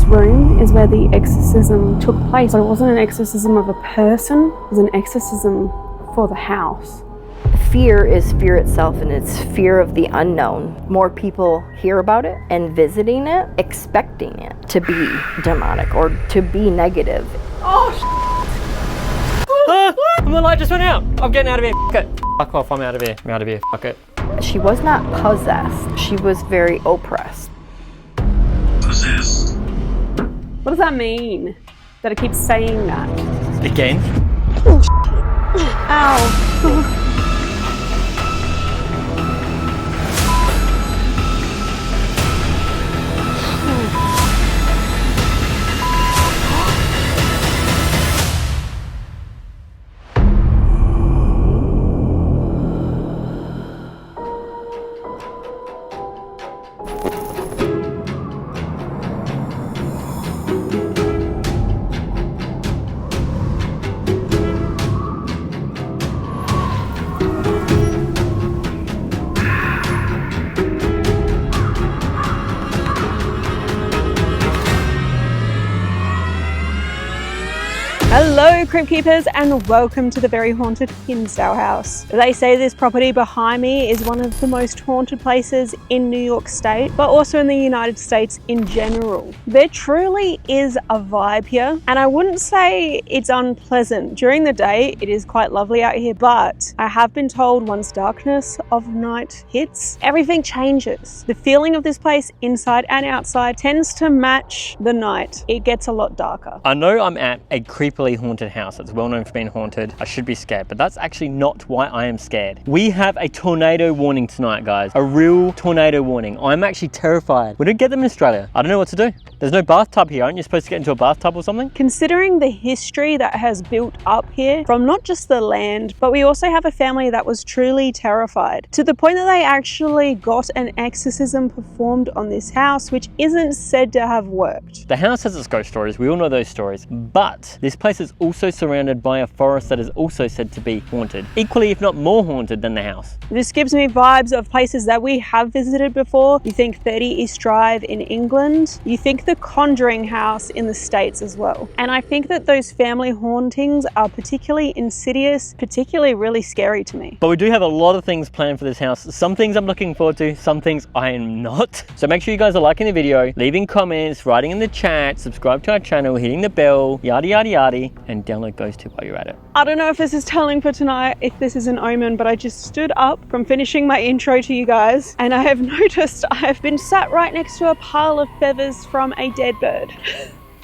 room is where the exorcism took place, but it wasn't an exorcism of a person, it was an exorcism for the house. Fear is fear itself, and it's fear of the unknown. More people hear about it and visiting it, expecting it to be demonic or to be negative. My light just went out. I'm getting out of here. Fuck it. Fuck off. I'm out of here. I'm out of here. Fuck it. She was not possessed. She was very oppressed. Possessed. What does that mean? That it keeps saying that? Again? Ow. Hello Crypt Keepers and welcome to the very haunted Hinsdale House. They say this property behind me is one of the most haunted places in New York State, but also in the United States in general. There truly is a vibe here, and I wouldn't say it's unpleasant. During the day it is quite lovely out here, but I have been told once darkness of night hits, everything changes. The feeling of this place inside and outside tends to match the night. It gets a lot darker. I know I'm at a creepily haunted house that's well known for being haunted. I should be scared, but that's actually not why I am scared. We have a tornado warning tonight, guys. A real tornado warning. I'm actually terrified. We don't get them in Australia. I don't know what to do. There's no bathtub here. Aren't you supposed to get into a bathtub or something? Considering the history that has built up here from not just the land, but we also have a family that was truly terrified to the point that they actually got an exorcism performed on this house, which isn't said to have worked. The house has its ghost stories. We all know those stories, but this place is also surrounded by a forest that is also said to be haunted. Equally, if not more haunted than the house. This gives me vibes of places that we have visited before. You think 30 East Drive in England. You think the Conjuring House in the States as well. And I think that those family hauntings are particularly insidious, particularly really scary to me. But we do have a lot of things planned for this house. Some things I'm looking forward to, some things I am not. So make sure you guys are liking the video, leaving comments, writing in the chat, subscribe to our channel, hitting the bell, yada yada yada, and download GhostTube while you're at it. I don't know if this is telling for tonight, if this is an omen, but I just stood up from finishing my intro to you guys and I have noticed I have been sat right next to a pile of feathers from a dead bird.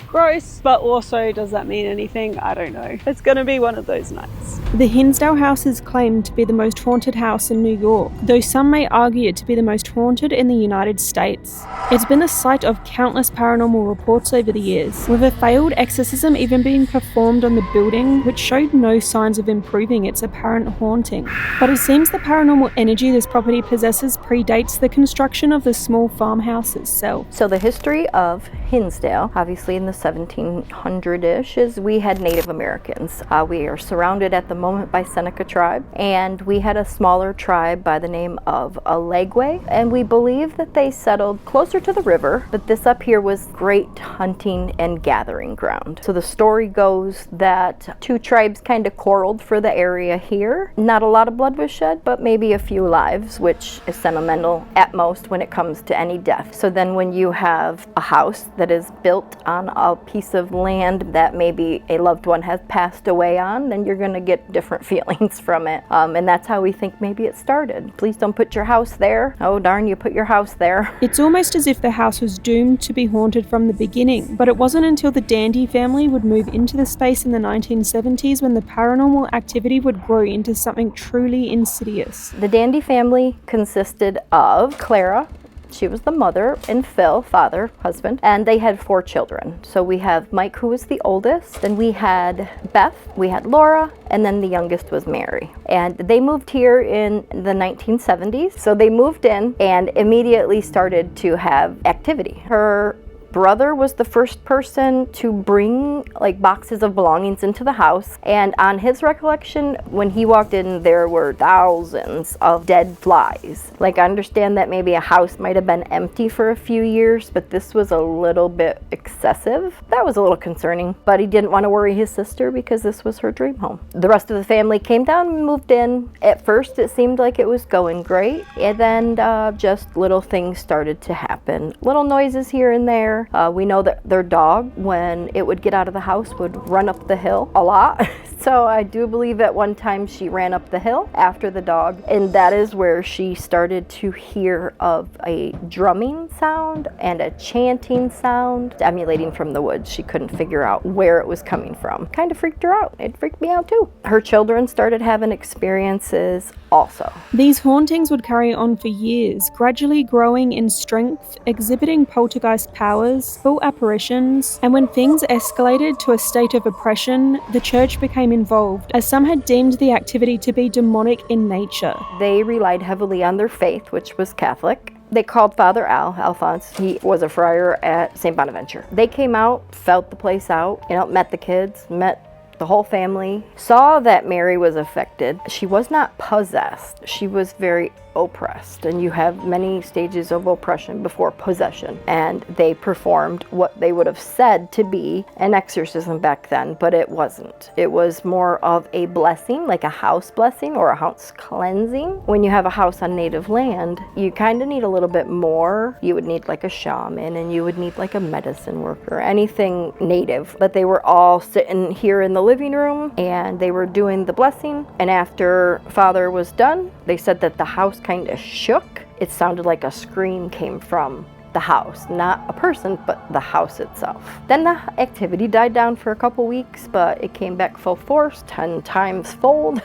Gross, but also does that mean anything? I don't know. It's gonna be one of those nights. The Hinsdale House is claimed to be the most haunted house in New York, though some may argue it to be the most haunted in the United States. It's been the site of countless paranormal reports over the years, with a failed exorcism even being performed on the building, which showed no signs of improving its apparent haunting. But it seems the paranormal energy this property possesses predates the construction of the small farmhouse itself. So the history of Hinsdale, obviously in the 1700-ish, is we had Native Americans. We are surrounded at the moment by Seneca tribe, and we had a smaller tribe by the name of Allegwe, and we believe that they settled closer to the river, but this up here was great hunting and gathering ground. So the story goes that two tribes kind of quarreled for the area here. Not a lot of blood was shed, but maybe a few lives, which is sentimental at most when it comes to any death. So then when you have a house that is built on a piece of land that maybe a loved one has passed away on, then you're going to get different feelings from it. And that's how we think maybe it started. Please don't put your house there. Oh darn, you put your house there. It's almost as if the house was doomed to be haunted from the beginning, but it wasn't until the Dandy family would move into the space in the 1970s when the paranormal activity would grow into something truly insidious. The Dandy family consisted of Clara, she was the mother, and Phil, father, husband, and they had 4 children. So we have Mike, who was the oldest, then we had Beth, we had Laura, and then the youngest was Mary. And they moved here in the 1970s. So they moved in and immediately started to have activity. Her brother was the first person to bring like boxes of belongings into the house, and on his recollection, when he walked in, there were thousands of dead flies. Like, I understand that maybe a house might have been empty for a few years, but this was a little bit excessive. That was a little concerning, but he didn't want to worry his sister because this was her dream home. The rest of the family came down and moved in. At first, it seemed like it was going great, and then just little things started to happen. Little noises here and there. We know that their dog, when it would get out of the house, would run up the hill a lot. So I do believe at one time she ran up the hill after the dog, and that is where she started to hear of a drumming sound and a chanting sound emanating from the woods. She couldn't figure out where it was coming from. Kind of freaked her out. It freaked me out too. Her children started having experiences also. These hauntings would carry on for years, gradually growing in strength, exhibiting poltergeist powers, full apparitions, and when things escalated to a state of oppression, the church became involved, as some had deemed the activity to be demonic in nature. They relied heavily on their faith, which was Catholic. They called Father Alphonse. He was a friar at St. Bonaventure. They came out, felt the place out, met the kids, met the whole family, saw that Mary was affected. She was not possessed. She was very oppressed, and you have many stages of oppression before possession, and they performed what they would have said to be an exorcism back then, but it wasn't. It was more of a blessing, like a house blessing or a house cleansing. When you have a house on native land, you kind of need a little bit more. You would need like a shaman, and you would need like a medicine worker, anything native. But they were all sitting here in the living room, and they were doing the blessing, and after Father was done, they said that the house kind of shook. It sounded like a scream came from the house, not a person, but the house itself. Then the activity died down for a couple weeks, but it came back full force, 10 times fold.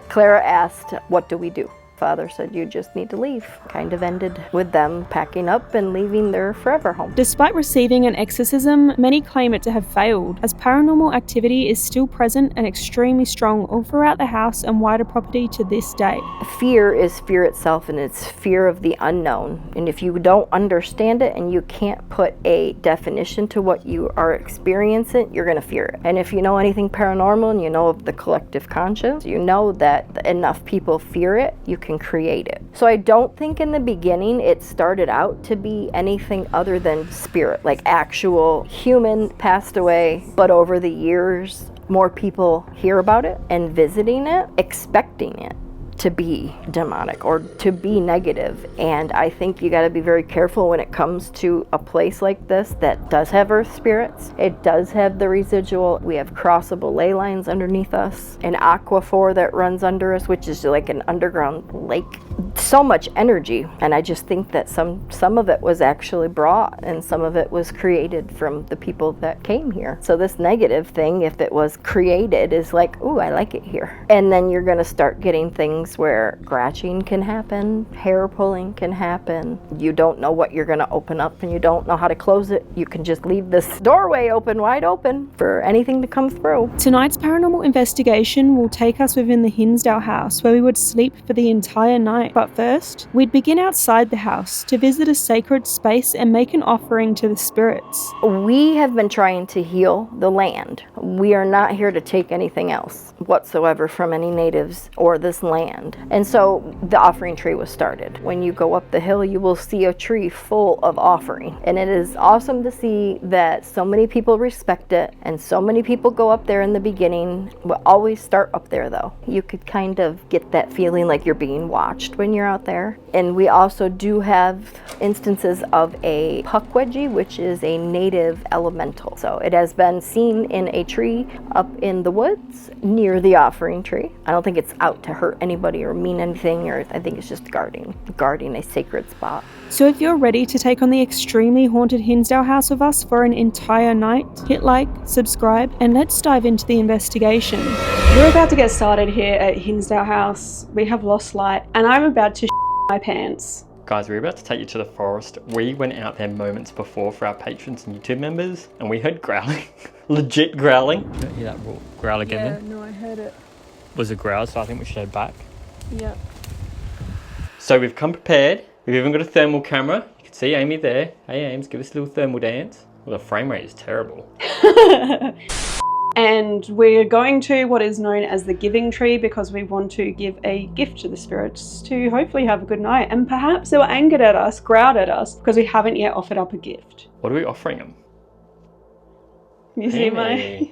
Clara asked, "What do we do?" Father said, "You just need to leave." Kind of ended with them packing up and leaving their forever home. Despite receiving an exorcism, many claim it to have failed, as paranormal activity is still present and extremely strong all throughout the house and wider property to this day. Fear is fear itself, and it's fear of the unknown. And if you don't understand it and you can't put a definition to what you are experiencing, you're going to fear it. And if you know anything paranormal and you know of the collective conscience, you know that enough people fear it, you can create it. So I don't think in the beginning it started out to be anything other than spirit, like actual human passed away, but over the years more people hear about it and visiting it, expecting it to be demonic or to be negative. And I think you got to be very careful when it comes to a place like this that does have earth spirits. It does have the residual. We have crossable ley lines underneath us, an aquifer that runs under us, which is like an underground lake. So much energy, and I just think that some of it was actually brought and some of it was created from the people that came here. So this negative thing, if it was created, is like, ooh, I like it here. And then you're going to start getting things where scratching can happen, hair pulling can happen. You don't know what you're going to open up and you don't know how to close it. You can just leave this doorway open, wide open for anything to come through. Tonight's paranormal investigation will take us within the Hinsdale House, where we would sleep for the entire night. But first, we'd begin outside the house to visit a sacred space and make an offering to the spirits. We have been trying to heal the land. We are not here to take anything else whatsoever from any natives or this land. And so the offering tree was started. When you go up the hill, you will see a tree full of offering. And it is awesome to see that so many people respect it and so many people go up there in the beginning. We'll always start up there though. You could kind of get that feeling like you're being watched when you're out there. And we also do have instances of a pukwudgie, which is a native elemental. So it has been seen in a tree up in the woods near the offering tree. I don't think it's out to hurt anybody or mean anything, or I think it's just guarding a sacred spot. So if you're ready to take on the extremely haunted Hinsdale House with us for an entire night, hit like, subscribe, and let's dive into the investigation. We're about to get started here at Hinsdale House. We have lost light, and I'm about to my pants. Guys, we're about to take you to the forest. We went out there moments before for our patrons and YouTube members, and we heard growling. Legit growling. You don't hear that growl again then? Yeah, no, I heard it. Was a growl, so I think we should head back. Yep. So we've come prepared. We've even got a thermal camera. You can see Amy there. Hey Ames, give us a little thermal dance. Well, the frame rate is terrible. And we're going to what is known as the giving tree because we want to give a gift to the spirits to hopefully have a good night. And perhaps they were angered at us, growled at us because we haven't yet offered up a gift. What are we offering them? You see my...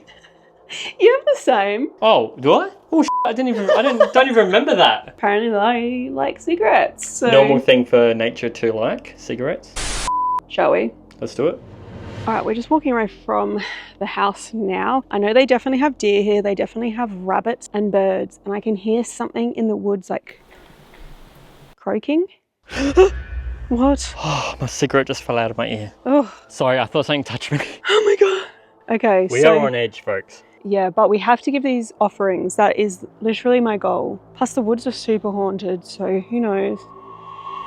You have the same. Oh, do I? Oh, I don't even remember that. Apparently I like cigarettes. So... Normal thing for nature to like, cigarettes. Shall we? Let's do it. All right, we're just walking away from the house now. I know they definitely have deer here. They definitely have rabbits and birds. And I can hear something in the woods like croaking. What? Oh, my cigarette just fell out of my ear. Oh. Sorry, I thought something touched me. Oh my God. Okay, we are on edge, folks. Yeah, but we have to give these offerings. That is literally my goal. Plus the woods are super haunted, so who knows?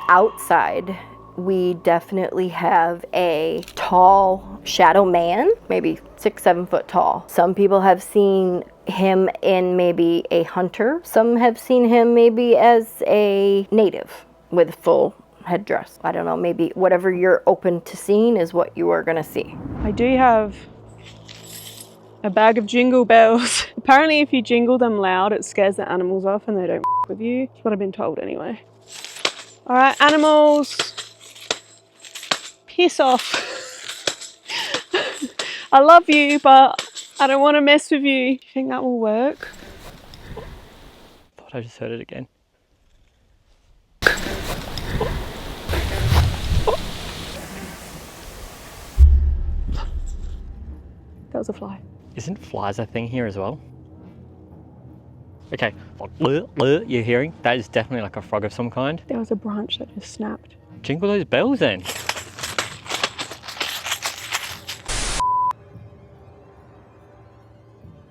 Outside, we definitely have a tall shadow man, maybe 6-7 foot tall. Some people have seen him in maybe a hunter. Some have seen him maybe as a native with full headdress. I don't know, maybe whatever you're open to seeing is what you are gonna see. I do have a bag of jingle bells. Apparently if you jingle them loud, it scares the animals off and they don't with you. That's what I've been told anyway. All right, animals. Piss off. I love you, but I don't want to mess with you. Do you think that will work? Thought I just heard it again. That was a fly. Isn't flies a thing here as well? Okay, you're hearing? That is definitely like a frog of some kind. There was a branch that just snapped. Jingle those bells then.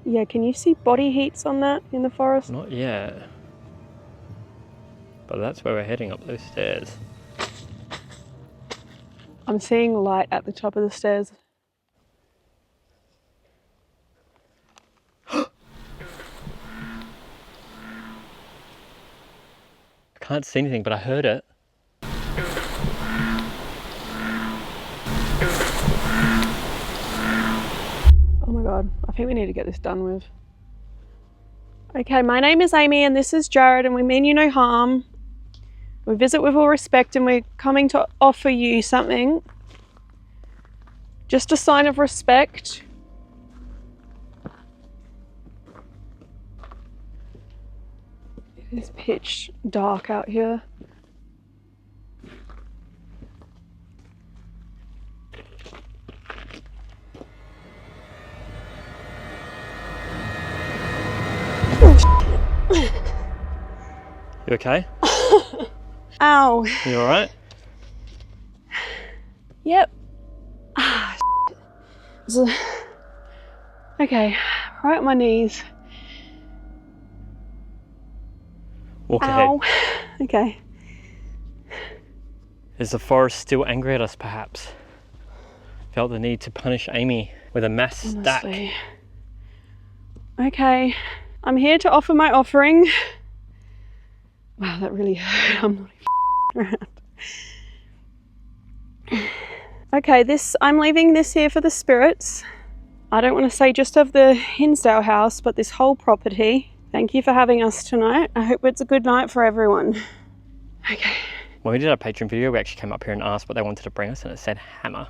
Yeah, can you see body heats on that in the forest? Not yet. But that's where we're heading, up those stairs. I'm seeing light at the top of the stairs. I can't see anything, but I heard it. Oh my God, I think we need to get this done with. Okay, my name is Amy and this is Jared and we mean you no harm. We visit with all respect and we're coming to offer you something. Just a sign of respect. It is pitch dark out here. You okay? Ow. You alright? Yep. Okay, right on my knees. Walk Ow. ahead. Okay. Is the forest still angry at us, perhaps? Felt the need to punish Amy with a mass stack. Honestly. Okay, I'm here to offer my offering. Wow, that really hurt. I'm not even around. Okay, I'm leaving this here for the spirits. I don't want to say just of the Hinsdale House, but this whole property. Thank you for having us tonight. I hope it's a good night for everyone. Okay. When we did our Patreon video, we actually came up here and asked what they wanted to bring us, and it said hammer.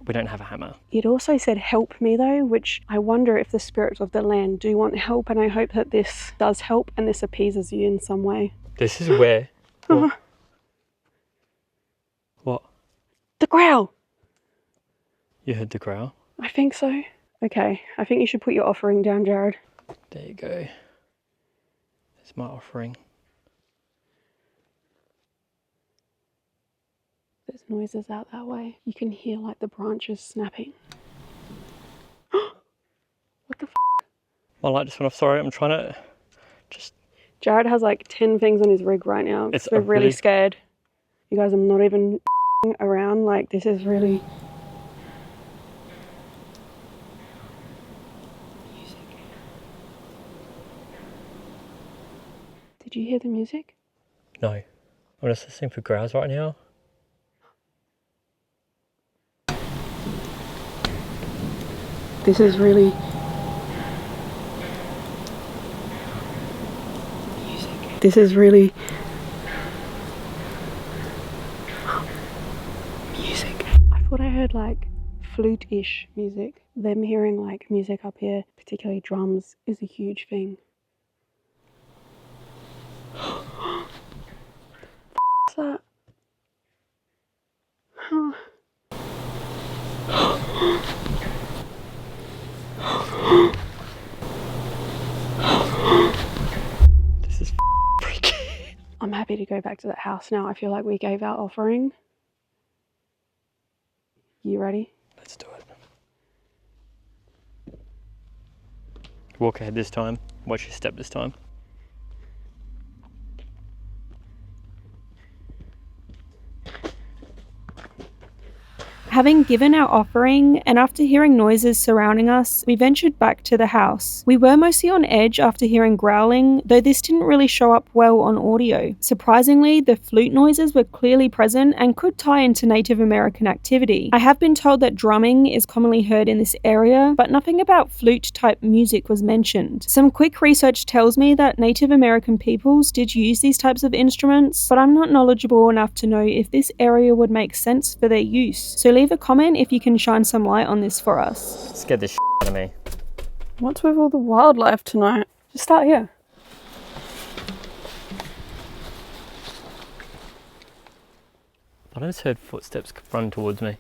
We don't have a hammer. It also said help me though, which I wonder if the spirits of the land do want help, and I hope that this does help and this appeases you in some way. This is where... What? What? The growl! You heard the growl? I think so. Okay, I think you should put your offering down, Jared. There you go. There's my offering. There's noises out that way. You can hear like the branches snapping. What the f? My light just went off. Sorry, I'm trying to just... Jared has like 10 things on his rig right now. We're really scared. You guys, I'm not even around. Like, this is really... Music. Did you hear the music? No. I'm just listening for growls right now. This is really... music. This is really... music. I thought I heard like flute-ish music. Them hearing like music up here, particularly drums, is a huge thing. What's that? Huh. This is freaky. I'm happy to go back to that house now. I feel like we gave our offering. You ready? Let's do it. Walk ahead this time. Watch your step this time. Having given our offering, and after hearing noises surrounding us, we ventured back to the house. We were mostly on edge after hearing growling, though this didn't really show up well on audio. Surprisingly, the flute noises were clearly present and could tie into Native American activity. I have been told that drumming is commonly heard in this area, but nothing about flute-type music was mentioned. Some quick research tells me that Native American peoples did use these types of instruments, but I'm not knowledgeable enough to know if this area would make sense for their use. So leave a comment if you can shine some light on this for us. Scared the shit out of me. What's with all the wildlife tonight? Just start here. I just heard footsteps run towards me.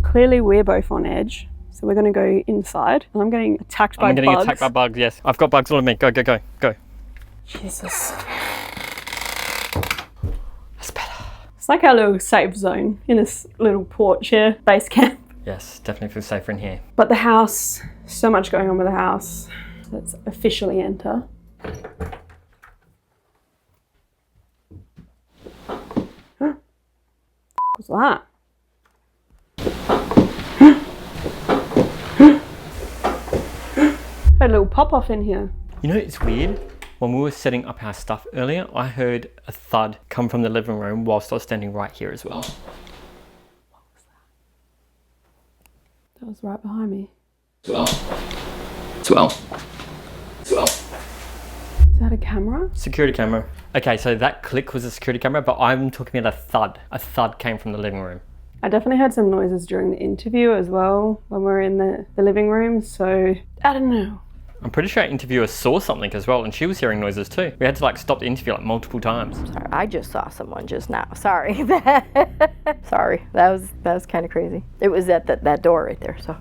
Clearly we're both on edge. So we're going to go inside. And I'm getting attacked by bugs. I'm getting attacked by bugs, yes. I've got bugs all on me. Go, go, go, go. Jesus. That's better. It's like our little safe zone in this little porch here, base camp. Yes, definitely feel safer in here. But the house, so much going on with the house. Let's officially enter. Huh. What's that? A little pop-off in here. You know, it's weird. When we were setting up our stuff earlier, I heard a thud come from the living room whilst I was standing right here as well. What was that? That was right behind me. Swell. Is that a camera? Security camera. Okay, so that click was a security camera, but I'm talking about a thud. A thud came from the living room. I definitely heard some noises during the interview as well when we were in the living room, so I don't know. I'm pretty sure our interviewer saw something as well, and she was hearing noises too. We had to like stop the interview like multiple times. Sorry, I just saw someone just now. Sorry. Sorry, that was kind of crazy. It was at that door right there, so.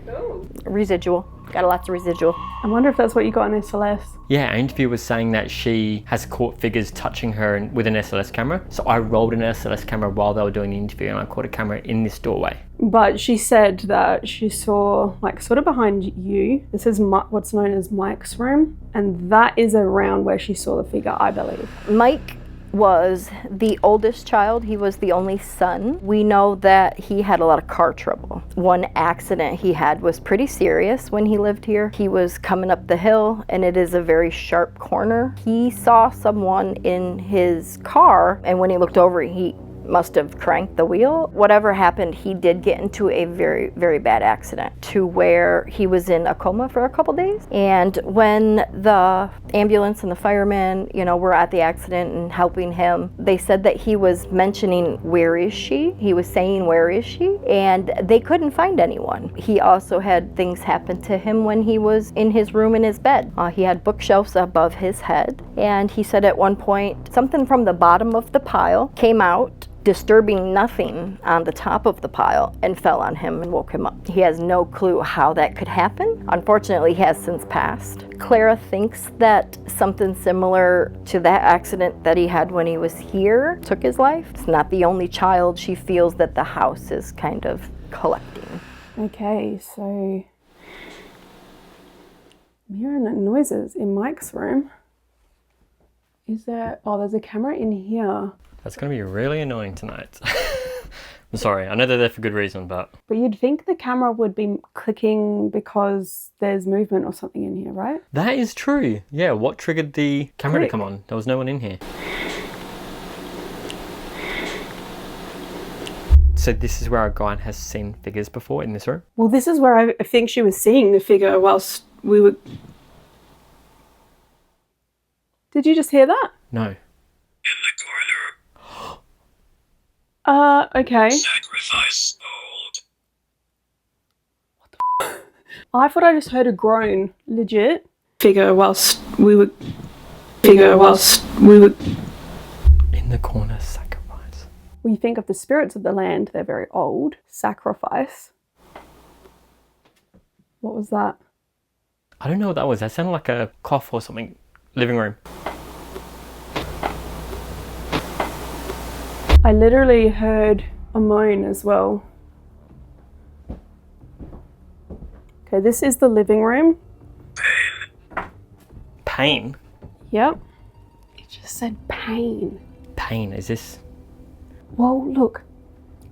Oh. Residual. Got lots of residual. I wonder if that's what you got in SLS. Yeah, our interviewer was saying that she has caught figures touching her with an SLS camera. So I rolled an SLS camera while they were doing the interview, and I caught a camera in this doorway. But she said that she saw, like, sort of behind you, this is what's known as Mike's room, and that is around where she saw the figure, I believe. Mike was the oldest child. He was the only son. We know that he had a lot of car trouble. One accident he had was pretty serious when he lived here. He was coming up the hill, and it is a very sharp corner. He saw someone in his car, and when he looked over, he must have cranked the wheel. Whatever happened, he did get into a very, very bad accident to where he was in a coma for a couple days. And when the ambulance and the firemen, were at the accident and helping him, they said that he was mentioning, "Where is she?" He was saying, "Where is she?" And they couldn't find anyone. He also had things happen to him when he was in his room in his bed. He had bookshelves above his head. And he said at one point, something from the bottom of the pile came out, disturbing nothing on the top of the pile, and fell on him and woke him up. He has no clue how that could happen. Unfortunately, he has since passed. Clara thinks that something similar to that accident that he had when he was here took his life. It's not the only child. She feels that the house is kind of collecting. Okay, so I'm hearing noises in Mike's room. Is there, there's a camera in here. That's going to be really annoying tonight. I'm sorry, I know they're there for good reason, but... But you'd think the camera would be clicking because there's movement or something in here, right? That is true. Yeah, what triggered the camera to come on? There was no one in here. So this is where our guide has seen figures before in this room? Well, this is where I think she was seeing the figure whilst we were... Did you just hear that? No. Okay. Sacrifice old. I thought I just heard a groan. Legit. In the corner, sacrifice. When you think of the spirits of the land, they're very old. Sacrifice. What was that? I don't know what that was. That sounded like a cough or something. Living room. I literally heard a moan as well. Okay, this is the living room. Pain? Yep. It just said pain. Pain, is this... Whoa, look.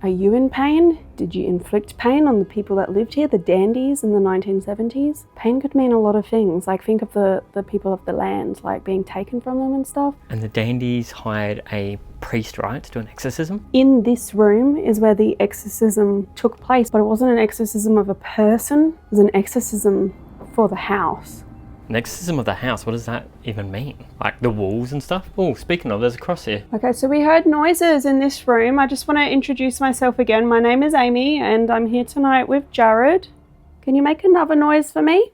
Are you in pain? Did you inflict pain on the people that lived here, the dandies in the 1970s? Pain could mean a lot of things. Like, think of the people of the land, like being taken from them and stuff. And the dandies hired a priest, right, to do an exorcism? In this room is where the exorcism took place, but it wasn't an exorcism of a person. It was an exorcism for the house. An exorcism of the house, what does that even mean? Like the walls and stuff? Oh, speaking of, there's a cross here. Okay, so we heard noises in this room. I just want to introduce myself again. My name is Amy and I'm here tonight with Jared. Can you make another noise for me?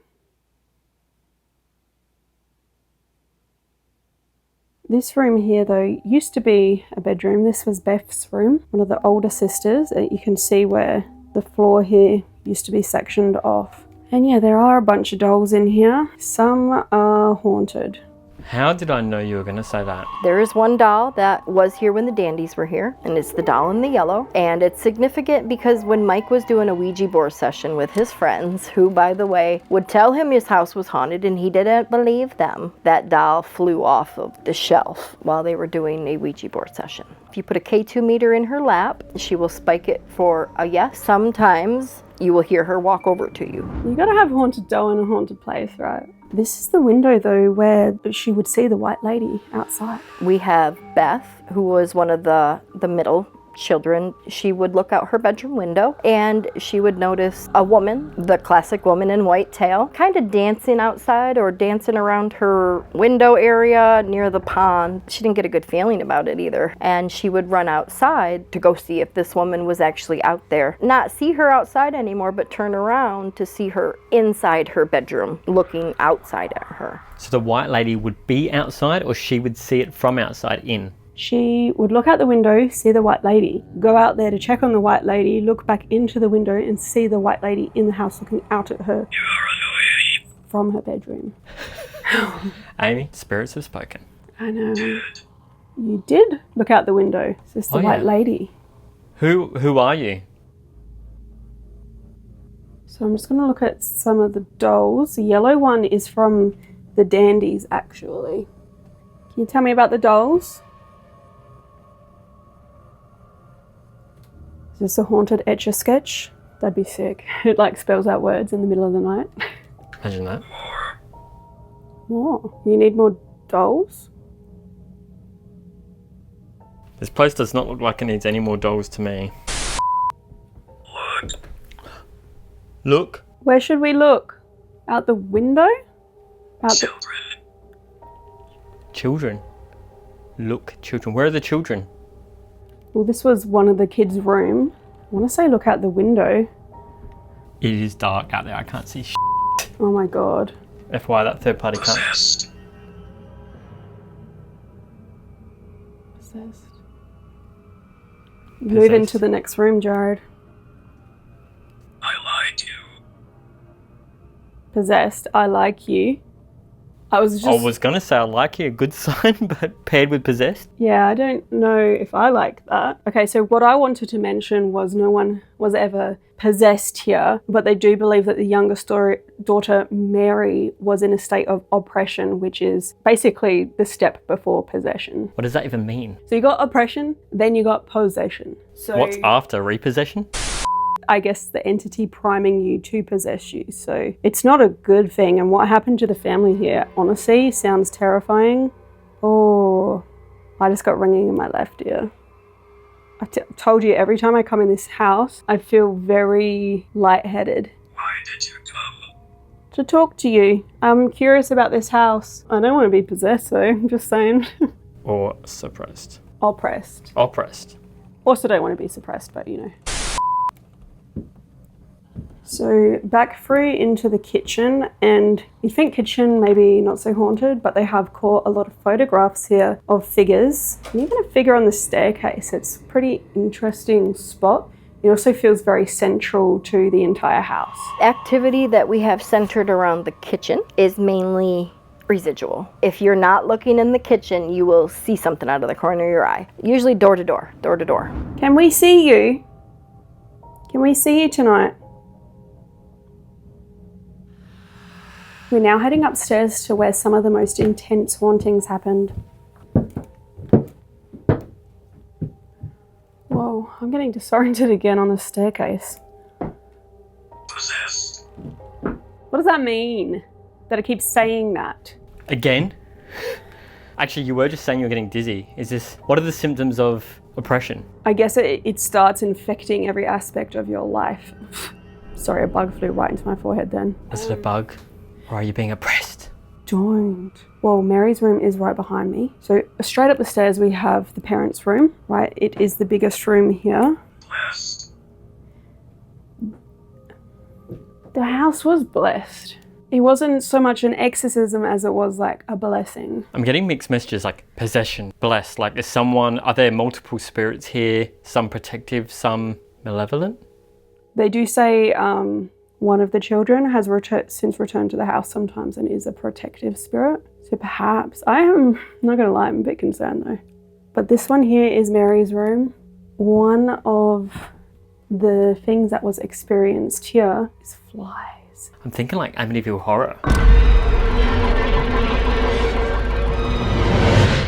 This room here though used to be a bedroom. This was Beth's room, one of the older sisters. You can see where the floor here used to be sectioned off. And yeah, there are a bunch of dolls in here. Some are haunted. How did I know you were going to say that? There is one doll that was here when the dandies were here, and it's the doll in the yellow. And it's significant because when Mike was doing a Ouija board session with his friends, who, by the way, would tell him his house was haunted and he didn't believe them, that doll flew off of the shelf while they were doing a Ouija board session. If you put a K2 meter in her lap, she will spike it for a yes. Sometimes you will hear her walk over to you. You gotta have a haunted doll in a haunted place, right? This is the window though where she would see the white lady outside. We have Beth, who was one of the middle children. She would look out her bedroom window and she would notice a woman, the classic woman in white tail, kind of dancing outside or dancing around her window area near the pond. She didn't get a good feeling about it either. And she would run outside to go see if this woman was actually out there. Not see her outside anymore, but turn around to see her inside her bedroom, looking outside at her. So the white lady would be outside or she would see it from outside in? She would look out the window, see the white lady, go out there to check on the white lady, look back into the window and see the white lady in the house looking out at her from her bedroom. Amy, spirits have spoken. I know. You did look out the window. Is this the white lady? Who are you? So I'm just going to look at some of the dolls. The yellow one is from the dandies, actually. Can you tell me about the dolls? Is this a haunted Etch-a-Sketch? That'd be sick. It like spells out words in the middle of the night. Imagine that. More. You need more dolls? This place does not look like it needs any more dolls to me. Look. Where should we look? Out the window? Children. Look, children. Where are the children? Well, this was one of the kids' room. I want to say look out the window. It is dark out there. I can't see shit. Oh my god. FYI, that third party can't. Possessed. Move into the next room, Jared. I like you. Possessed. I like you. I was gonna say I like it, a good sign, but paired with possessed. Yeah, I don't know if I like that. Okay, so what I wanted to mention was no one was ever possessed here, but they do believe that the youngest daughter, Mary, was in a state of oppression, which is basically the step before possession. What does that even mean? So you got oppression, then you got possession. So What's after repossession? I guess the entity priming you to possess you. So it's not a good thing. And what happened to the family here, honestly, sounds terrifying. Oh, I just got ringing in my left ear. I told you, every time I come in this house, I feel very lightheaded. Why did you come? To talk to you. I'm curious about this house. I don't want to be possessed though, I'm just saying. Or suppressed? Oppressed. Oppressed. Also don't want to be suppressed, but you know. So back through into the kitchen, and you think kitchen maybe not so haunted, but they have caught a lot of photographs here of figures, and even a figure on the staircase. It's a pretty interesting spot. It also feels very central to the entire house. Activity that we have centered around the kitchen is mainly residual. If you're not looking in the kitchen, you will see something out of the corner of your eye. Usually door to door, door to door. Can we see you? Can we see you tonight? We're now heading upstairs to where some of the most intense hauntings happened. Whoa, I'm getting disoriented again on the staircase. Possessed. What does that mean? That it keeps saying that? Again? Actually, you were just saying you're getting dizzy. What are the symptoms of oppression? I guess it starts infecting every aspect of your life. Sorry, a bug flew right into my forehead then. Is it a bug? Or are you being oppressed? Don't. Well, Mary's room is right behind me. So straight up the stairs we have the parents' room, right? It is the biggest room here. Blessed. The house was blessed. It wasn't so much an exorcism as it was like a blessing. I'm getting mixed messages like possession, blessed. Like are there multiple spirits here? Some protective, some malevolent? They do say one of the children has since returned to the house sometimes and is a protective spirit. So perhaps, I am not gonna lie, I'm a bit concerned though. But this one here is Mary's room. One of the things that was experienced here is flies. I'm thinking like Amityville Horror.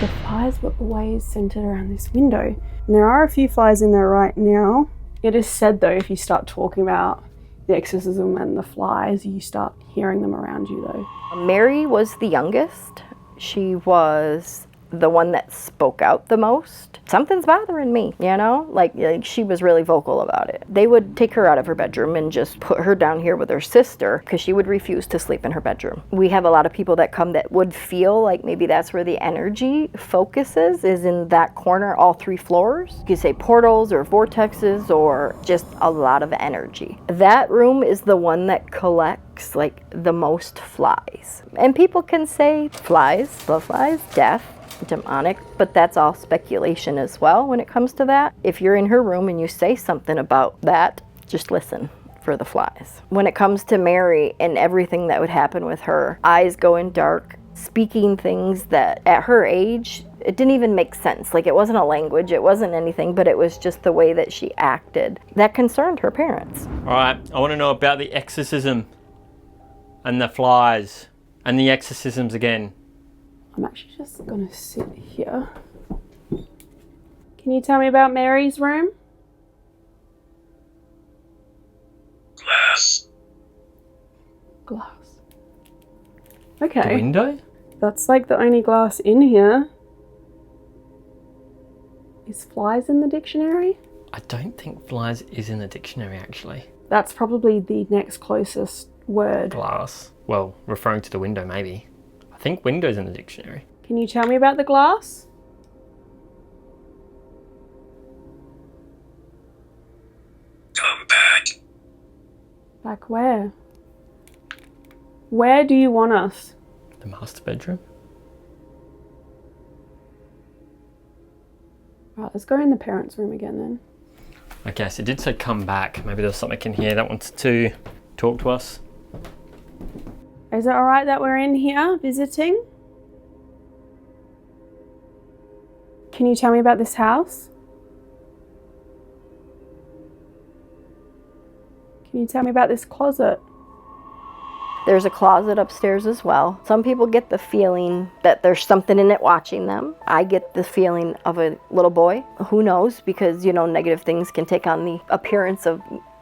The flies were always centered around this window. And there are a few flies in there right now. It is said though, if you start talking about the exorcism and the flies, you start hearing them around you though. Mary was the youngest. She was the one that spoke out the most. Something's bothering me, you know? Like she was really vocal about it. They would take her out of her bedroom and just put her down here with her sister because she would refuse to sleep in her bedroom. We have a lot of people that come that would feel like maybe that's where the energy focuses, is in that corner, all 3 floors. You could say portals or vortexes or just a lot of energy. That room is the one that collects like the most flies. And people can say flies, death, demonic, but that's all speculation as well when it comes to that. If you're in her room and you say something about that, just listen for the flies. When it comes to Mary and everything that would happen with her, eyes going dark, speaking things that at her age, it didn't even make sense. Like it wasn't a language, it wasn't anything, but it was just the way that she acted that concerned her parents. All right, I want to know about the exorcism and the flies and the exorcisms again. I'm actually just gonna sit here. Can you tell me about Mary's room? Glass. Glass. Okay. The window? That's like the only glass in here. Is flies in the dictionary? I don't think flies is in the dictionary actually. That's probably the next closest word. Glass. Well, referring to the window maybe. I think window's in the dictionary. Can you tell me about the glass? Come back. Back where? Where do you want us? The master bedroom? Right, let's go in the parents' room again then. I guess it did say come back. Maybe there's something in here that wanted to talk to us. Is it alright that we're in here visiting? Can you tell me about this house? Can you tell me about this closet? There's a closet upstairs as well. Some people get the feeling that there's something in it watching them. I get the feeling of a little boy. Who knows? Because, you know, negative things can take on the appearance of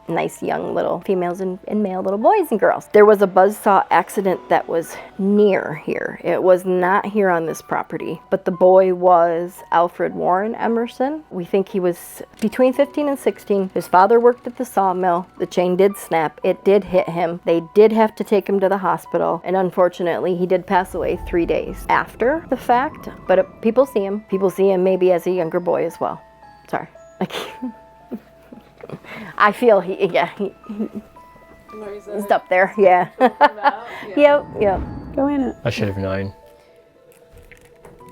nice young little females and male little boys and girls. There was a buzzsaw accident that was near here. It was not here on this property, but the boy was Alfred Warren Emerson. We think he was between 15 and 16. His father worked at the sawmill. The chain did snap. It did hit him. They did have to take him to the hospital, and unfortunately he did pass away 3 days after the fact, but people see him. People see him maybe as a younger boy as well. Sorry. I feel he's up there, yeah. Yep. Go in it. I should have known.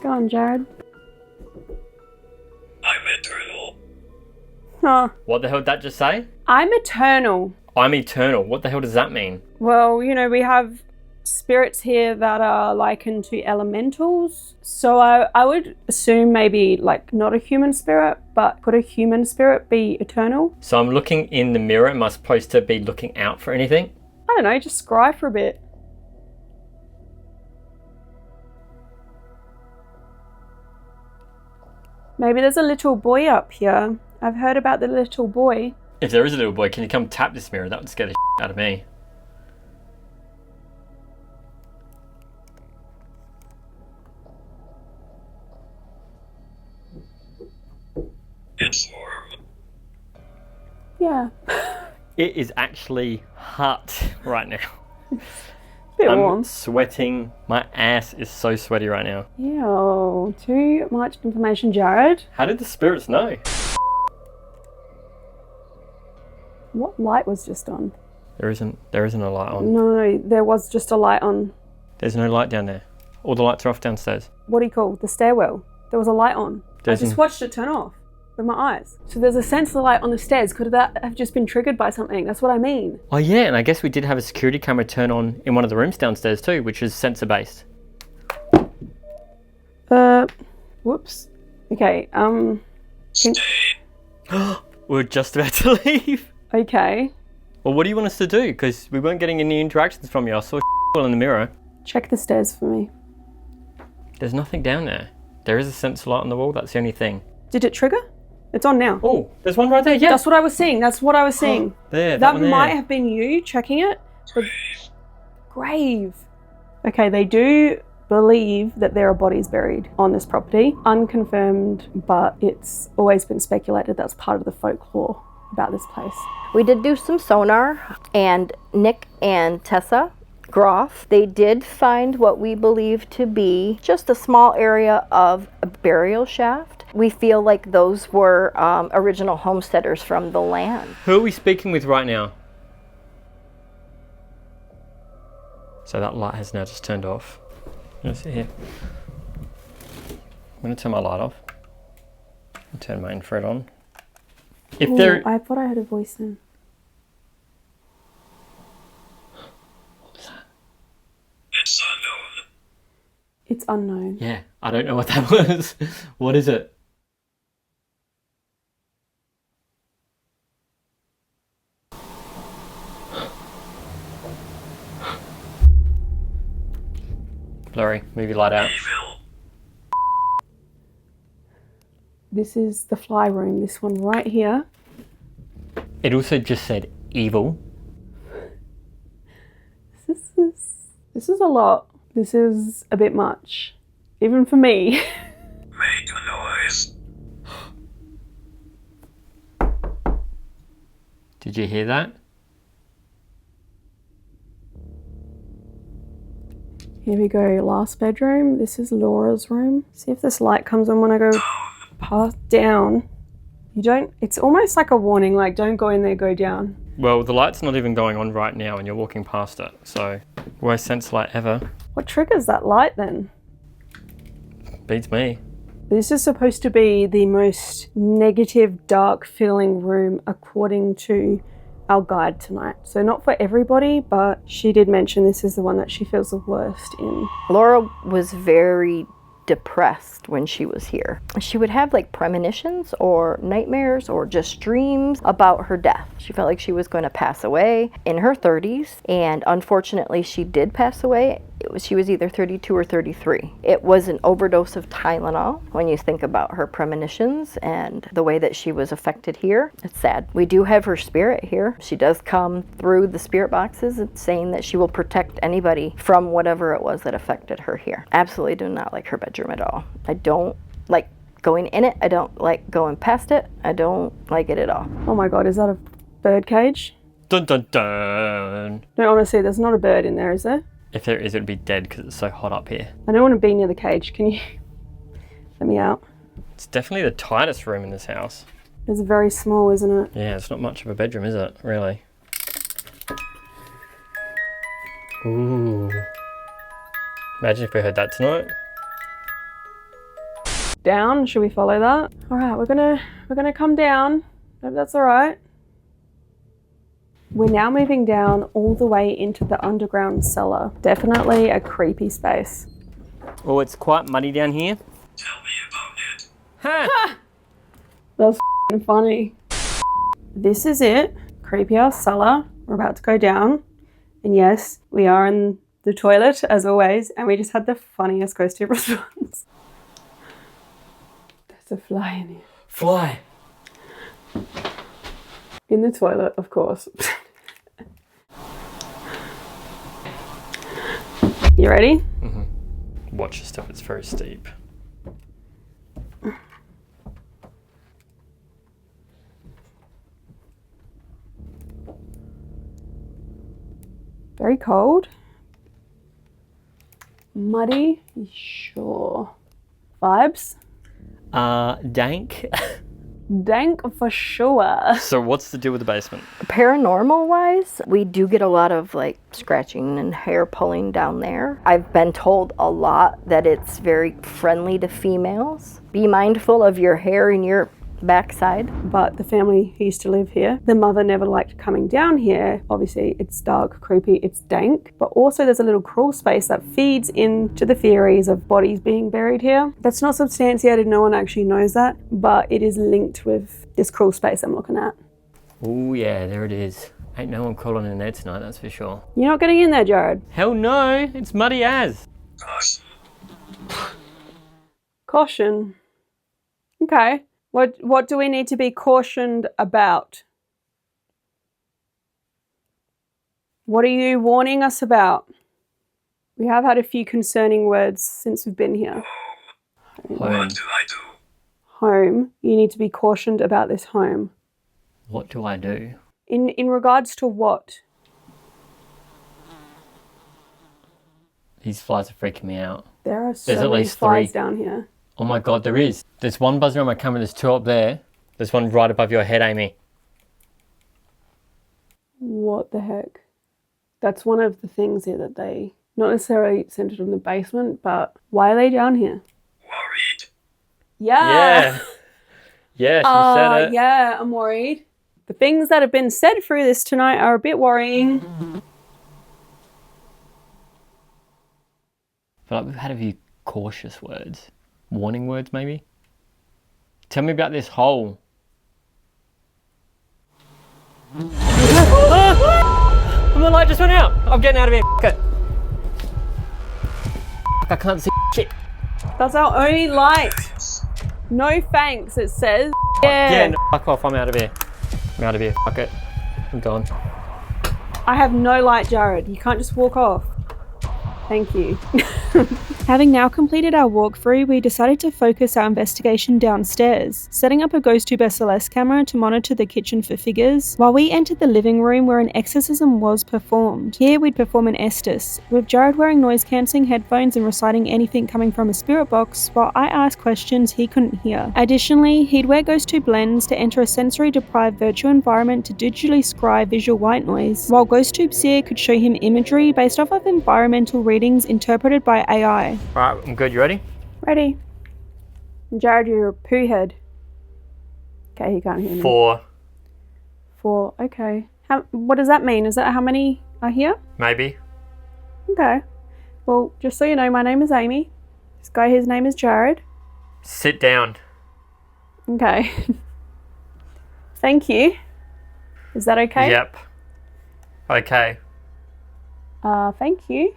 Go on, Jared. I'm eternal. Huh. What the hell did that just say? I'm eternal. I'm eternal. What the hell does that mean? Well, you know, we have spirits here that are likened to elementals. So I would assume maybe like not a human spirit, but could a human spirit be eternal? So I'm looking in the mirror. Am I supposed to be looking out for anything? I don't know, just scry for a bit. Maybe there's a little boy up here. I've heard about the little boy. If there is a little boy, can you come tap this mirror? That would scare the out of me. It's warm. Yeah. It is actually hot right now. Bit I'm warm. sweating. My ass is so sweaty right now. Ew, too much information, Jared. How did the spirits know? What light was just on? There isn't a light on. No, there was just a light on. There's no light down there. All the lights are off downstairs. What do you call the stairwell? There was a light on. I just watched it turn off with my eyes. So there's a sensor light on the stairs. Could that have just been triggered by something? That's what I mean. Oh yeah, and I guess we did have a security camera turn on in one of the rooms downstairs too, which is sensor based. Whoops. Okay, Stay. We're just about to leave. okay. Well, what do you want us to do? Because we weren't getting any interactions from you. I saw in the mirror. Check the stairs for me. There's nothing down there. There is a sensor light on the wall. That's the only thing. Did it trigger? It's on now. Oh, there's one right there. Yeah. That's what I was seeing. That's what I was seeing. There. That one there. might have been you checking it. But grave. Okay, they do believe that there are bodies buried on this property. Unconfirmed, but it's always been speculated that's part of the folklore about this place. We did do some sonar, and Nick and Tessa Groff, they did find what we believe to be just a small area of a burial shaft. We feel like those were original homesteaders from the land. Who are we speaking with right now? So that light has now just turned off. Let's see here. I'm going to turn my light off. And turn my infrared on. If Ooh, there... I thought I heard a voice then. What was that? It's unknown. It's unknown. Yeah, I don't know what that was. What is it? Blurry, move your light out. Evil. This is the fly room, this one right here. It also just said evil. This is a lot. This is a bit much. Even for me. Make a noise. Did you hear that? Here we go, last bedroom. This is Laura's room. See if this light comes on when I go past down. You don't, it's almost like a warning, like don't go in there, go down. Well, the light's not even going on right now and you're walking past it, so worst sense light ever. What triggers that light then? Beats me. This is supposed to be the most negative, dark feeling room according to our guide tonight. So not for everybody, but she did mention this is the one that she feels the worst in. Laura was very depressed when she was here. She would have like premonitions or nightmares or just dreams about her death. She felt like she was going to pass away in her 30s, and unfortunately she did pass away. She was either 32 or 33. It was an overdose of Tylenol. When you think about her premonitions and the way that she was affected here, it's sad. We do have her spirit here. She does come through the spirit boxes and saying that she will protect anybody from whatever it was that affected her here. Absolutely do not like her bedroom at all. I don't like going in it. I don't like going past it. I don't like it at all. Oh my God, is that a bird cage? Dun dun dun. No, honestly, there's not a bird in there, is there? If there is, it'd be dead because it's so hot up here. I don't want to be near the cage. Can you let me out? It's definitely the tightest room in this house. It's very small, isn't it? Yeah, it's not much of a bedroom, is it? Really? Ooh. Imagine if we heard that tonight. Down, should we follow that? All right, we're gonna come down. Hope that's all right. We're now moving down all the way into the underground cellar. Definitely a creepy space. Oh, it's quite muddy down here. Tell me about it. Ha! That's f***ing funny. This is it. Creepy ass cellar. We're about to go down. And yes, we are in the toilet as always. And we just had the funniest GhostTube response. There's a fly in here. Fly. In the toilet, of course. You ready? Mm-hmm. Watch your step, it's very steep. Very cold. Muddy, sure. Vibes? Dank. Dank for sure. So what's the deal with the basement? Paranormal wise, we do get a lot of like scratching and hair pulling down there. I've been told a lot that it's very friendly to females. Be mindful of your hair in your backside. But the family who used to live here, the mother never liked coming down here. Obviously it's dark, creepy, it's dank, but also there's a little crawl space that feeds into the theories of bodies being buried here. That's not substantiated, no one actually knows that, but it is linked with this crawl space I'm looking at. Oh yeah, there it is. Ain't no one crawling in there tonight, that's for sure. You're not getting in there, Jared. Hell no, it's muddy as. Gosh. Caution. Okay. What do we need to be cautioned about? What are you warning us about? We have had a few concerning words since we've been here. Home. What do I do? Home. You need to be cautioned about this home. What do I do? In regards to what? These flies are freaking me out. There are There's so at many least flies three. down here. Oh my God, there is. There's one buzzing on my camera, there's two up there. There's one right above your head, Amy. What the heck? That's one of the things here that they, not necessarily centered on the basement, but why are they down here? Worried. Yeah. Yeah, she said it. Yeah, I'm worried. The things that have been said through this tonight are a bit worrying. I feel like we've had a few cautious words. Warning words, maybe? Tell me about this hole. The light just went out. I'm getting out of here. F*** it. I can't see shit. That's our only light. No thanks, it says. Yeah, no, fuck off. I'm out of here. I'm out of here. Fuck it. I'm gone. I have no light, Jared. You can't just walk off. Thank you. Having now completed our walkthrough, we decided to focus our investigation downstairs, setting up a GhostTube SLS camera to monitor the kitchen for figures, while we entered the living room where an exorcism was performed. Here we'd perform an Estes, with Jared wearing noise-cancelling headphones and reciting anything coming from a spirit box, while I asked questions he couldn't hear. Additionally, he'd wear GhostTube Lens to enter a sensory-deprived virtual environment to digitally scry visual white noise, while GhostTube Seer could show him imagery based off of environmental readings interpreted by AI. Alright, I'm good. You ready? Ready. Jared, you're a poo head. Okay, he can't hear me. 4. 4, okay. What does that mean? Is that how many are here? Maybe. Okay. Well, just so you know, my name is Amy. This guy, his name is Jared. Sit down. Okay. Thank you. Is that okay? Yep. Okay. Thank you.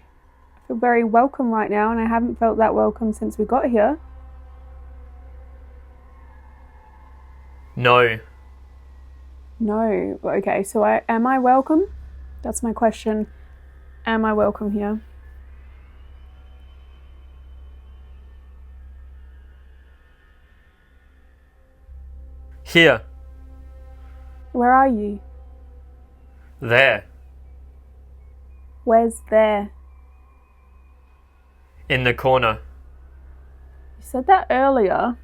I feel very welcome right now, and I haven't felt that welcome since we got here. No. No. Okay, so am I welcome? That's my question. Am I welcome here? Here. Where are you? There. Where's there? In the corner. You said that earlier.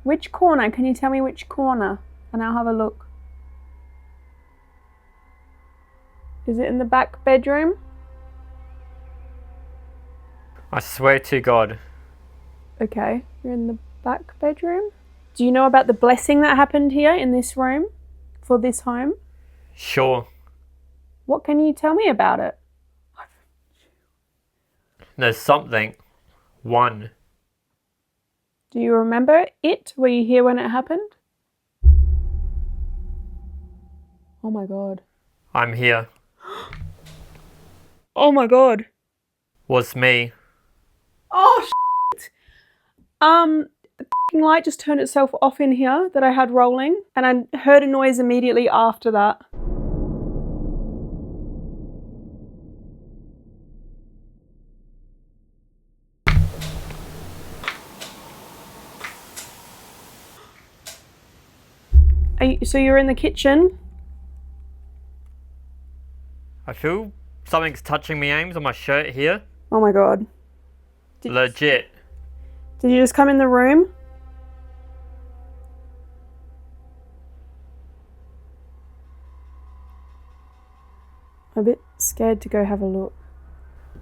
Which corner? Can you tell me which corner? And I'll have a look. Is it in the back bedroom? I swear to God. Okay, you're in the back bedroom. Do you know about the blessing that happened here in this room for this home? Sure. What can you tell me about it? There's something. One. Do you remember it? Were you here when it happened? Oh my God. I'm here. Oh my God. Was me. Oh shit. The f***ing light just turned itself off in here that I had rolling, and I heard a noise immediately after that. So you're in the kitchen? I feel something's touching me, Ames, on my shirt here. Oh my God. Legit. Did you just come in the room? I'm a bit scared to go have a look.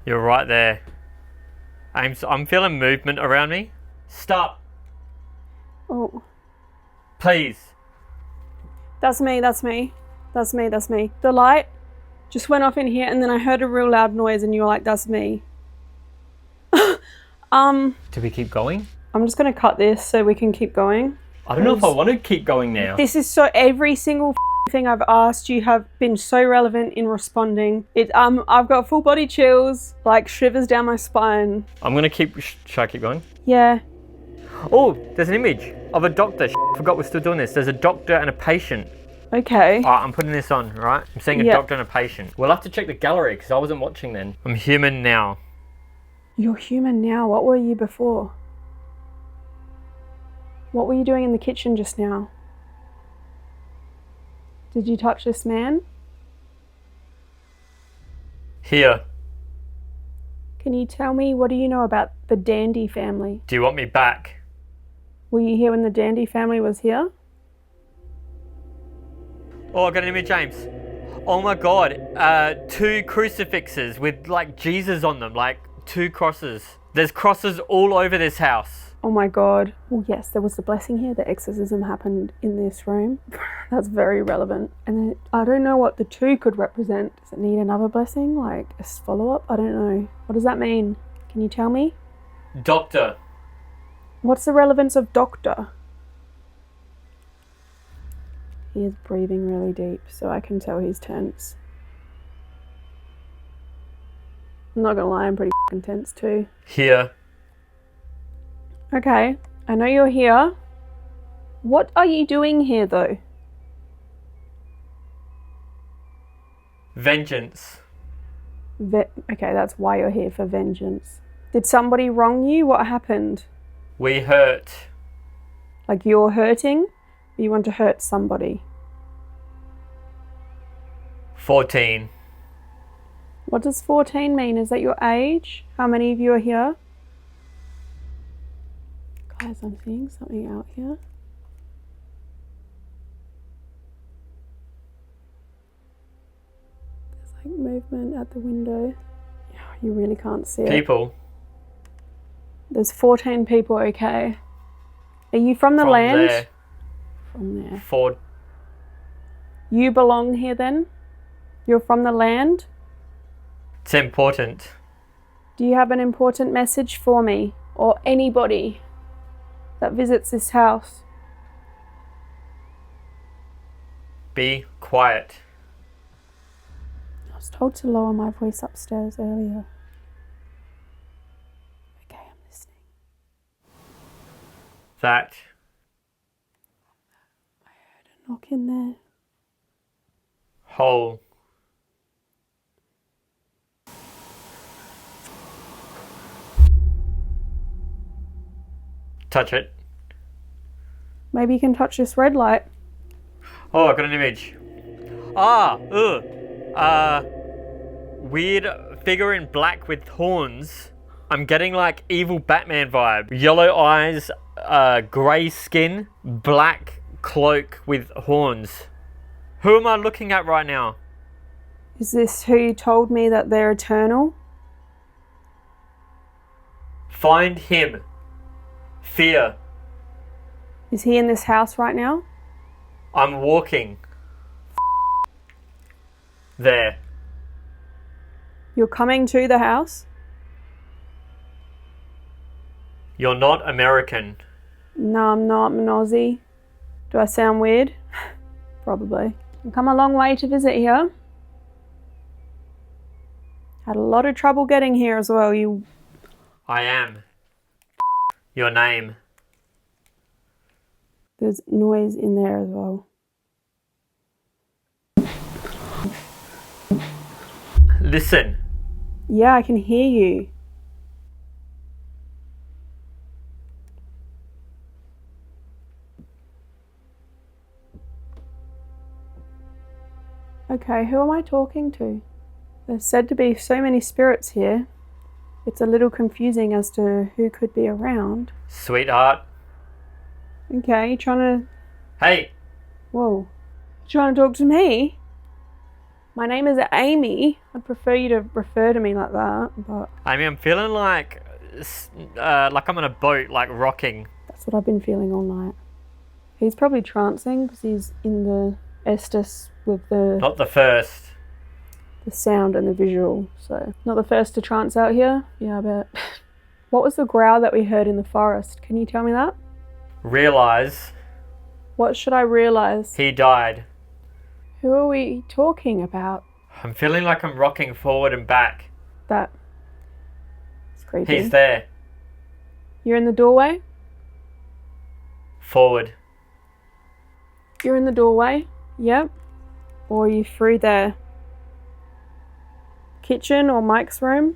You're right there. Ames, I'm feeling movement around me. Stop. Oh. Please. That's me, that's me. That's me, that's me. The light just went off in here, and then I heard a real loud noise, and you were like, that's me. Do we keep going? I'm just going to cut this so we can keep going. I don't know if I want to keep going now. This is so, every single thing I've asked you have been so relevant in responding. I've got full body chills, like shivers down my spine. I'm going to keep... Should I keep going? Yeah. Oh, there's an image of a doctor. I forgot we're still doing this. There's a doctor and a patient. Okay. Alright, I'm putting this on, right? I'm seeing a doctor and a patient. We'll have to check the gallery because I wasn't watching then. I'm human now. You're human now. What were you before? What were you doing in the kitchen just now? Did you touch this man? Here. Can you tell me, what do you know about the Dandy family? Do you want me back? Were you here when the Dandy family was here? Oh, I got an image, James. Oh my God. 2 crucifixes with like Jesus on them, like 2 crosses. There's crosses all over this house. Oh my God. Well, yes, there was the blessing here. The exorcism happened in this room. That's very relevant. And then I don't know what the 2 could represent. Does it need another blessing? Like a follow-up? I don't know. What does that mean? Can you tell me? Doctor. What's the relevance of doctor? He is breathing really deep, so I can tell he's tense. I'm not gonna lie, I'm pretty f***ing tense too. Here. Okay, I know you're here. What are you doing here though? Vengeance. Okay, that's why you're here, for vengeance. Did somebody wrong you? What happened? We hurt. Like you're hurting? Or you want to hurt somebody? 14. What does 14 mean? Is that your age? How many of you are here? Guys, I'm seeing something out here. There's like movement at the window. You really can't see it. People. There's 14 people, okay. Are you from the From land? there. From there. 4. You belong here then? You're from the land? It's important. Do you have an important message for me or anybody that visits this house? Be quiet. I was told to lower my voice upstairs earlier. Okay, I'm listening. That. I heard a knock in there. Hole. Touch it. Maybe you can touch this red light. Oh, I got an image. Weird figure in black with horns. I'm getting like evil Batman vibe. Yellow eyes, grey skin, black cloak with horns. Who am I looking at right now? Is this who you told me that they're eternal? Find him. Fear. Is he in this house right now? I'm walking. There. You're coming to the house? You're not American. No, I'm not. I'm an Aussie. Do I sound weird? Probably. I've come a long way to visit here. Had a lot of trouble getting here as well. I am. Your name. There's noise in there as well. Listen. Yeah, I can hear you. Okay, who am I talking to? There's said to be so many spirits here. It's a little confusing as to who could be around. Sweetheart. Okay, you trying to... Hey. Whoa. You trying to talk to me? My name is Amy. I'd prefer you to refer to me like that, but... I mean, I'm feeling like I'm on a boat, like rocking. That's what I've been feeling all night. He's probably trancing because he's in the Estes with the... Not the first. The sound and the visual, so... Not the first to trance out here? Yeah, I bet. What was the growl that we heard in the forest? Can you tell me that? Realize. What should I realise? He died. Who are we talking about? I'm feeling like I'm rocking forward and back. That... It's creepy. He's there. You're in the doorway? Forward. You're in the doorway? Yep. Or are you through there? Kitchen or Mike's room?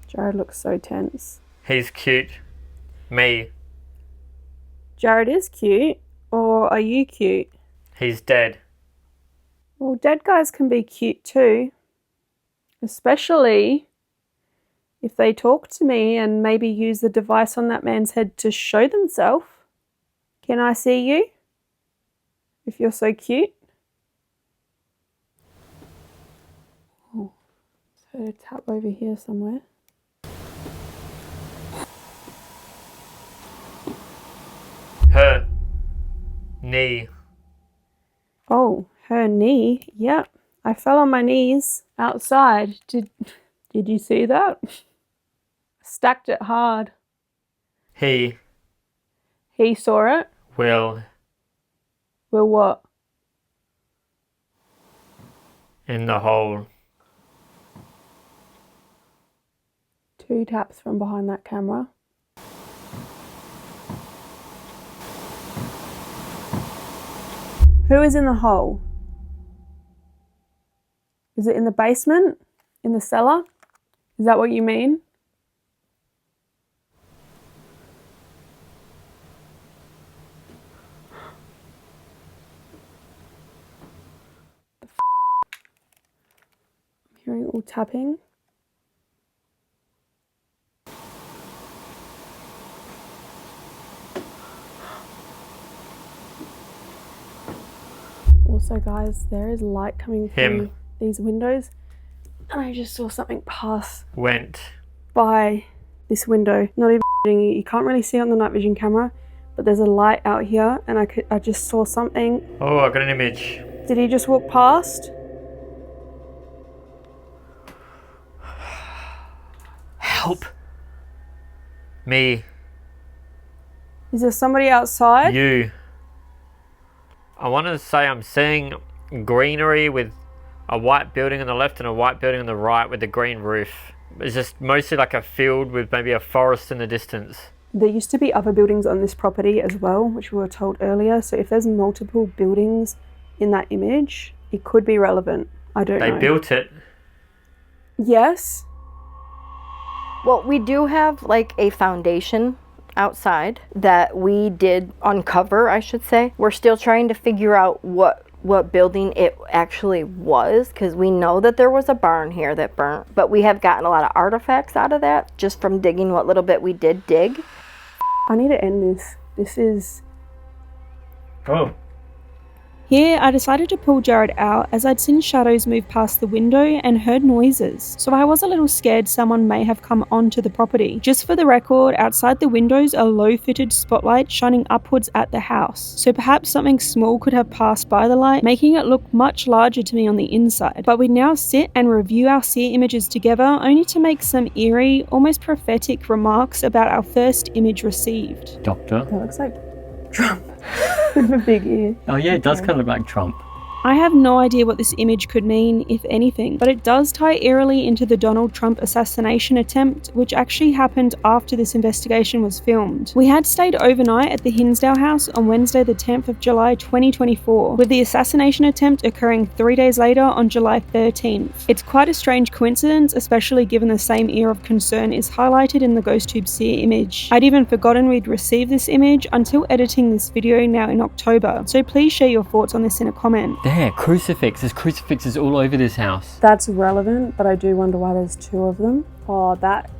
Jared looks so tense. He's cute. Me. Jared is cute. Or are you cute? He's dead. Well, dead guys can be cute too. Especially if they talk to me and maybe use the device on that man's head to show themselves. Can I see you? If you're so cute. Oh, I heard a tap over here somewhere. Her. Knee. Oh, her knee. Yep. I fell on my knees outside. Did you see that? Stacked it hard. He. He saw it. Will. Will what? In the hole. 2 taps from behind that camera. Who is in the hole? Is it in the basement? In the cellar? Is that what you mean? I'm hearing all tapping. Also, guys, there is light coming through these windows, and I just saw something pass by this window. Not even you can't really see it on the night vision camera, but there's a light out here, and I just saw something. Oh, I got an image. Did he just walk past? Help me. Is there somebody outside? You. I want to say I'm seeing greenery with a white building on the left and a white building on the right with a green roof. It's just mostly like a field with maybe a forest in the distance. There used to be other buildings on this property as well, which we were told earlier. So if there's multiple buildings in that image, it could be relevant. I don't know. They built it. Yes. Well, we do have like a foundation outside that we did uncover, I should say. We're still trying to figure out what building it actually was, because we know that there was a barn here that burnt, but we have gotten a lot of artifacts out of that just from digging what little bit we did dig. I need to end this. This is... Oh. Here, I decided to pull Jared out as I'd seen shadows move past the window and heard noises, so I was a little scared someone may have come onto the property. Just for the record, outside the windows are low-fitted spotlights shining upwards at the house, so perhaps something small could have passed by the light, making it look much larger to me on the inside. But we now sit and review our seer images together, only to make some eerie, almost prophetic remarks about our first image received. Doctor. That looks like Trump. With a big ear. Oh yeah, it does kind of look like Trump. I have no idea what this image could mean, if anything, but it does tie eerily into the Donald Trump assassination attempt, which actually happened after this investigation was filmed. We had stayed overnight at the Hinsdale House on Wednesday the 10th of July 2024, with the assassination attempt occurring 3 days later on July 13th. It's quite a strange coincidence, especially given the same air of concern is highlighted in the GhostTube seer image. I'd even forgotten we'd received this image until editing this video now in October, so please share your thoughts on this in a comment. There, crucifix. There's crucifixes all over this house. That's relevant, but I do wonder why there's two of them. Oh, that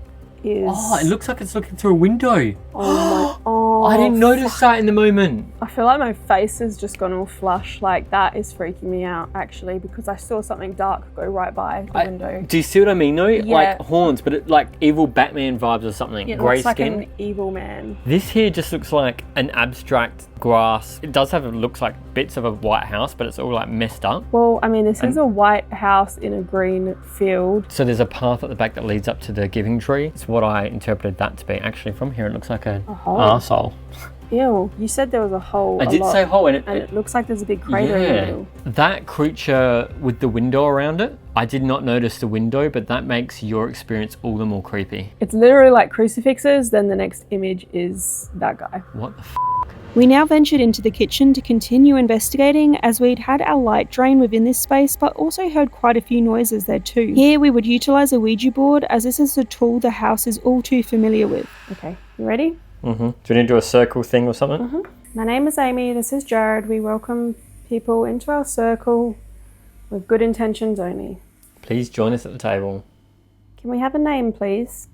is... Oh, it looks like it's looking through a window. Oh my... Oh, I didn't notice that in the moment. I feel like my face has just gone all flush. Like, that is freaking me out, actually, because I saw something dark go right by the window. Do you see what I mean, though? Yeah. Like horns, but it, like evil Batman vibes or something. It Grey looks like skin. an evil man. This here just looks like an abstract grass. It does have, it looks like bits of a white house, but it's all like messed up. Well, I mean, this is a white house in a green field. So there's a path at the back that leads up to the giving tree. It's what I interpreted that to be. Actually, from here, it looks like an arsehole. Ew, you said there was a hole. I did say hole, and it looks like there's a big crater in the middle. That creature with the window around it, I did not notice the window, but that makes your experience all the more creepy. It's literally like crucifixes, then the next image is that guy. What the f***? We now ventured into the kitchen to continue investigating, as we'd had our light drain within this space, but also heard quite a few noises there too. Here we would utilise a Ouija board, as this is a tool the house is all too familiar with. Okay, you ready? Mm-hmm. Do we need to do a circle thing or something? Mm-hmm. My name is Amy, this is Jared. We welcome people into our circle with good intentions only. Please join us at the table. Can we have a name, please?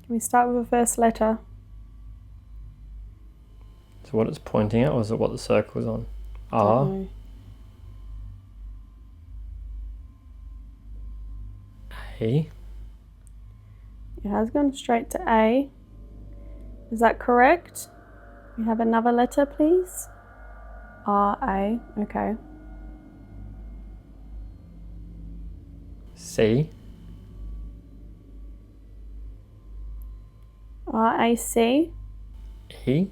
Can we start with the first letter? So what it's pointing at, or is it what the circle is on? R. A. It has gone straight to A. Is that correct? We have another letter, please. R-A, okay. C. R-A-C. E.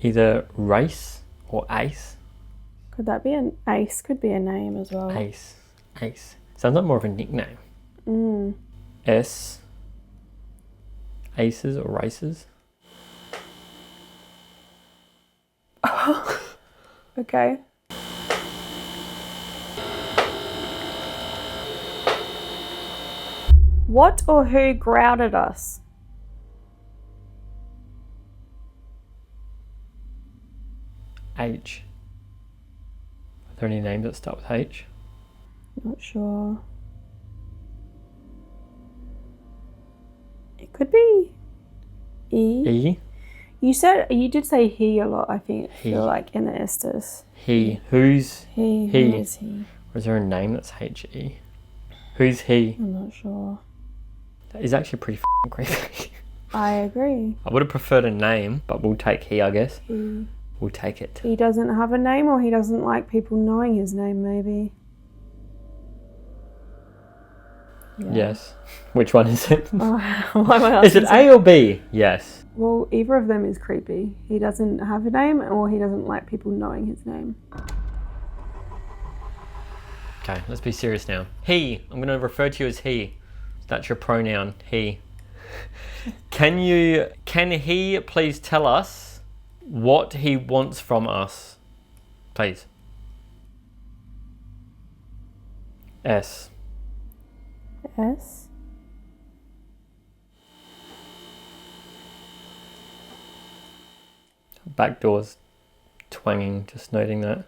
Either race or ace. Could that be an ace? Could be a name as well. Ace. Ace. Sounds like more of a nickname. S. Aces or races. Okay. What or who growled at us? H. Are there any names that start with H? Not sure. It could be E. E. You did say he a lot, I think. He. Feel like in the Estes. He. Who's He. he? Who is he? Or is there a name that's H-E? Who's he? I'm not sure. That is actually pretty f***ing creepy. I agree. I would have preferred a name, but we'll take he, I guess. He. We'll take it. He doesn't have a name, or he doesn't like people knowing his name, maybe. Yeah. Yes. Which one is it? Why am I Is it asking A or B? Yes. Well, either of them is creepy. He doesn't have a name, or he doesn't like people knowing his name. Okay, let's be serious now. He. I'm going to refer to you as he. That's your pronoun. He. Can he please tell us what he wants from us? Please. S. S? Back door's twanging, just noting that.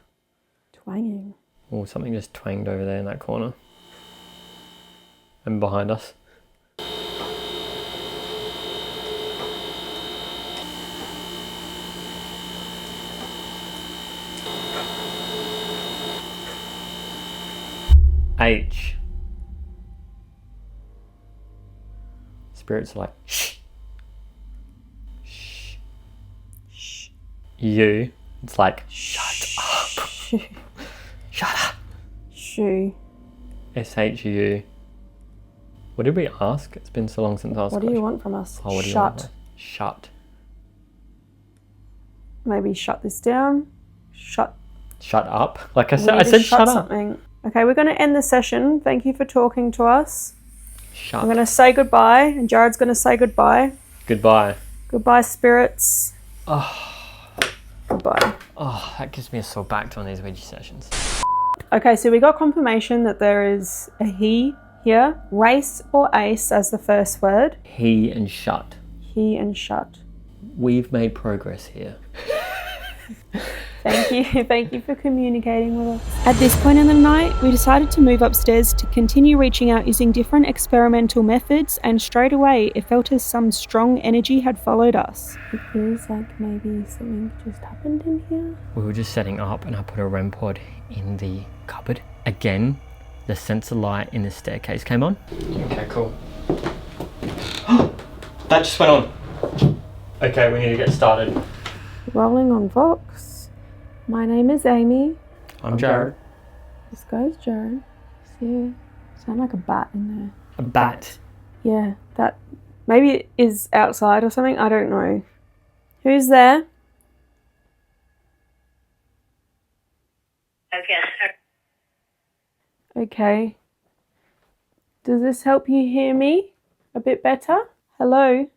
Twanging. Oh, something just twanged over there in that corner. And behind us. H. Spirits are like, shh. Shh. Shh. U. It's like, shut up. Shut up. Shoo. SHU. What did we ask? It's been so long since I asked. What do you want from us? Oh, what do you Shut. want? Shut. Maybe shut this down. Shut. Shut up. Like I We said, need I to said shut up. something. Okay, we're going to end the session. Thank you for talking to us. Shut. I'm going to say goodbye, and Jared's going to say goodbye. Goodbye. Goodbye, spirits. Oh, Goodbye. oh, that gives me a sore back on these Ouija sessions. Okay, so we got confirmation that there is a he here. Race or ace as the first word. He and shut. He and shut. We've made progress here. Thank you. Thank you for communicating with us. At this point in the night, we decided to move upstairs to continue reaching out using different experimental methods, and straight away it felt as some strong energy had followed us. It feels like maybe something just happened in here. We were just setting up and I put a REM pod in the cupboard. Again, the sensor light in the staircase came on. Okay, cool. That just went on. Okay, we need to get started. Rolling on Vox. My name is Amy. I'm Jared. This guy's Jared. Yeah. Sound like a bat in there. A bat. Yeah, that maybe it is outside or something. I don't know. Who's there? Okay. Does this help you hear me a bit better? Hello?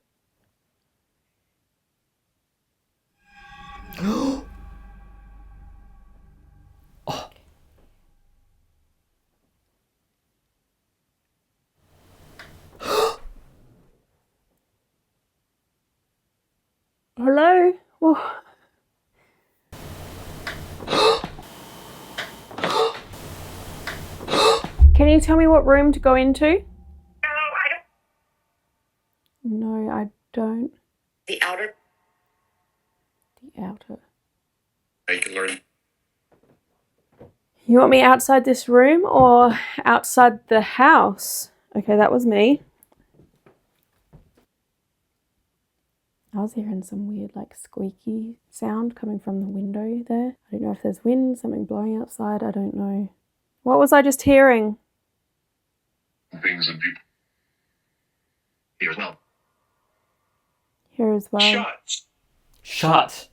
Hello? Oh. Can you tell me what room to go into? No, I don't. The outer. The outer. You can learn. You want me outside this room or outside the house? Okay, that was me. I was hearing some weird, like, squeaky sound coming from the window there. I don't know if there's wind, something blowing outside. I don't know. What was I just hearing? Things and people. Here as well. Here as well. Shut. Shut.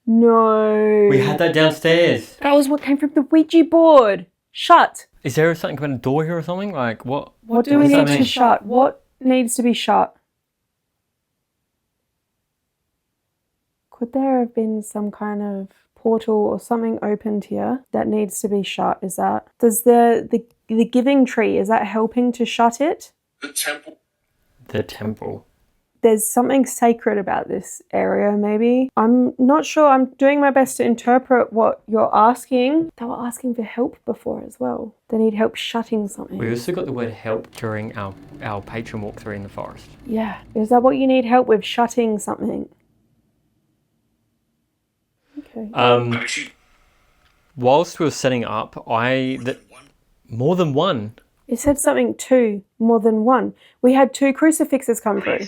No. We had that downstairs. That was what came from the Ouija board. Shut. Is there something about a door here or something? Like, what? What do we does that need to mean? shut? What needs to be shut? Could there have been some kind of portal or something opened here that needs to be shut? Is that... Does the giving tree, is that helping to shut it? The temple. The temple. There's something sacred about this area, maybe. I'm not sure. I'm doing my best to interpret what you're asking. They were asking for help before as well. They need help shutting something. We also got the word help during our patron walkthrough in the forest. Yeah. Is that what you need help with? Shutting something? Okay. Whilst we were setting up, more than one. It said something two, more than one. We had 2 crucifixes come through.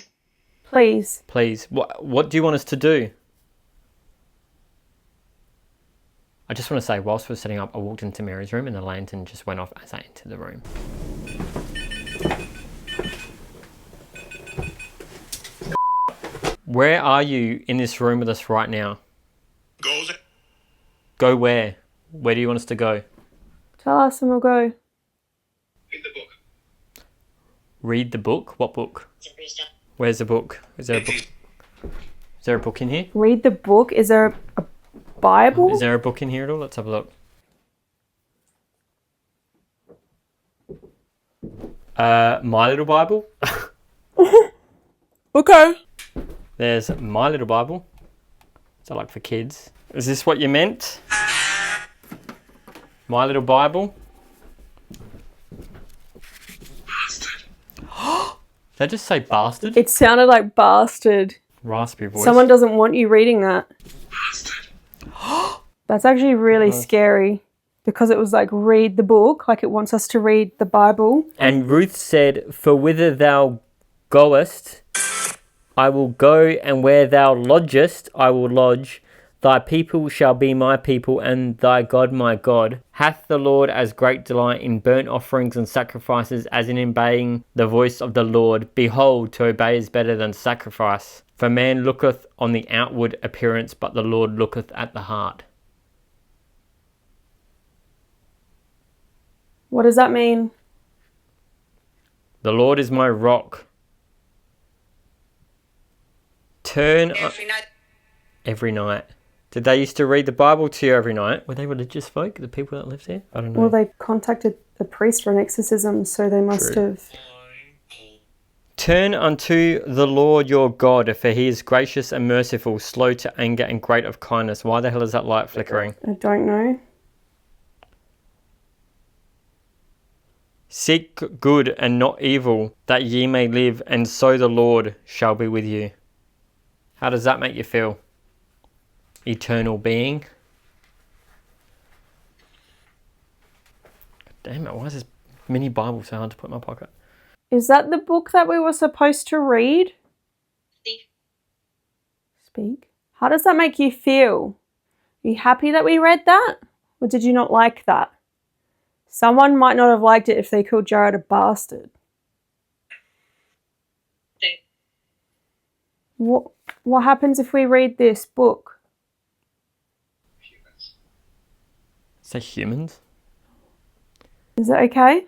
Please. Please, what do you want us to do? I just want to say, whilst we're setting up, I walked into Mary's room and the lantern just went off as I entered the room. Where are you in this room with us right now? Go where? Where do you want us to go? Tell us and we'll go. Read the book. Read the book? What book? Where's the book? Is there a book? Is there a book in here? Read the book? Is there a Bible? Is there a book in here at all? Let's have a look. My Little Bible. Okay. There's My Little Bible. Is that like for kids? Is this what you meant? My Little Bible. Bastard. Did I just say bastard? It sounded like bastard. Raspy voice. Someone doesn't want you reading that. Bastard. That's actually really scary because it was like, read the book, like it wants us to read the Bible. And Ruth said, for whither thou goest, I will go, and where thou lodgest, I will lodge. Thy people shall be my people, and thy God my God. Hath the Lord as great delight in burnt offerings and sacrifices as in obeying the voice of the Lord. Behold, to obey is better than sacrifice. For man looketh on the outward appearance, but the Lord looketh at the heart. What does that mean? The Lord is my rock. Turn every night. Did they used to read the Bible to you every night? Were they religious folk, the people that lived here? I don't know. Well, they contacted the priest for an exorcism, so they must have. Turn unto the Lord your God, for he is gracious and merciful, slow to anger and great of kindness. Why the hell is that light flickering? I don't know. Seek good and not evil, that ye may live, and so the Lord shall be with you. How does that make you feel? Eternal being. God damn it, why is this mini Bible so hard to put in my pocket? Is that the book that we were supposed to read? Speak. How does that make you feel? Are you happy that we read that? Or did you not like that? Someone might not have liked it if they called Jared a bastard. What happens if we read this book? Humans. Say humans? Is it okay?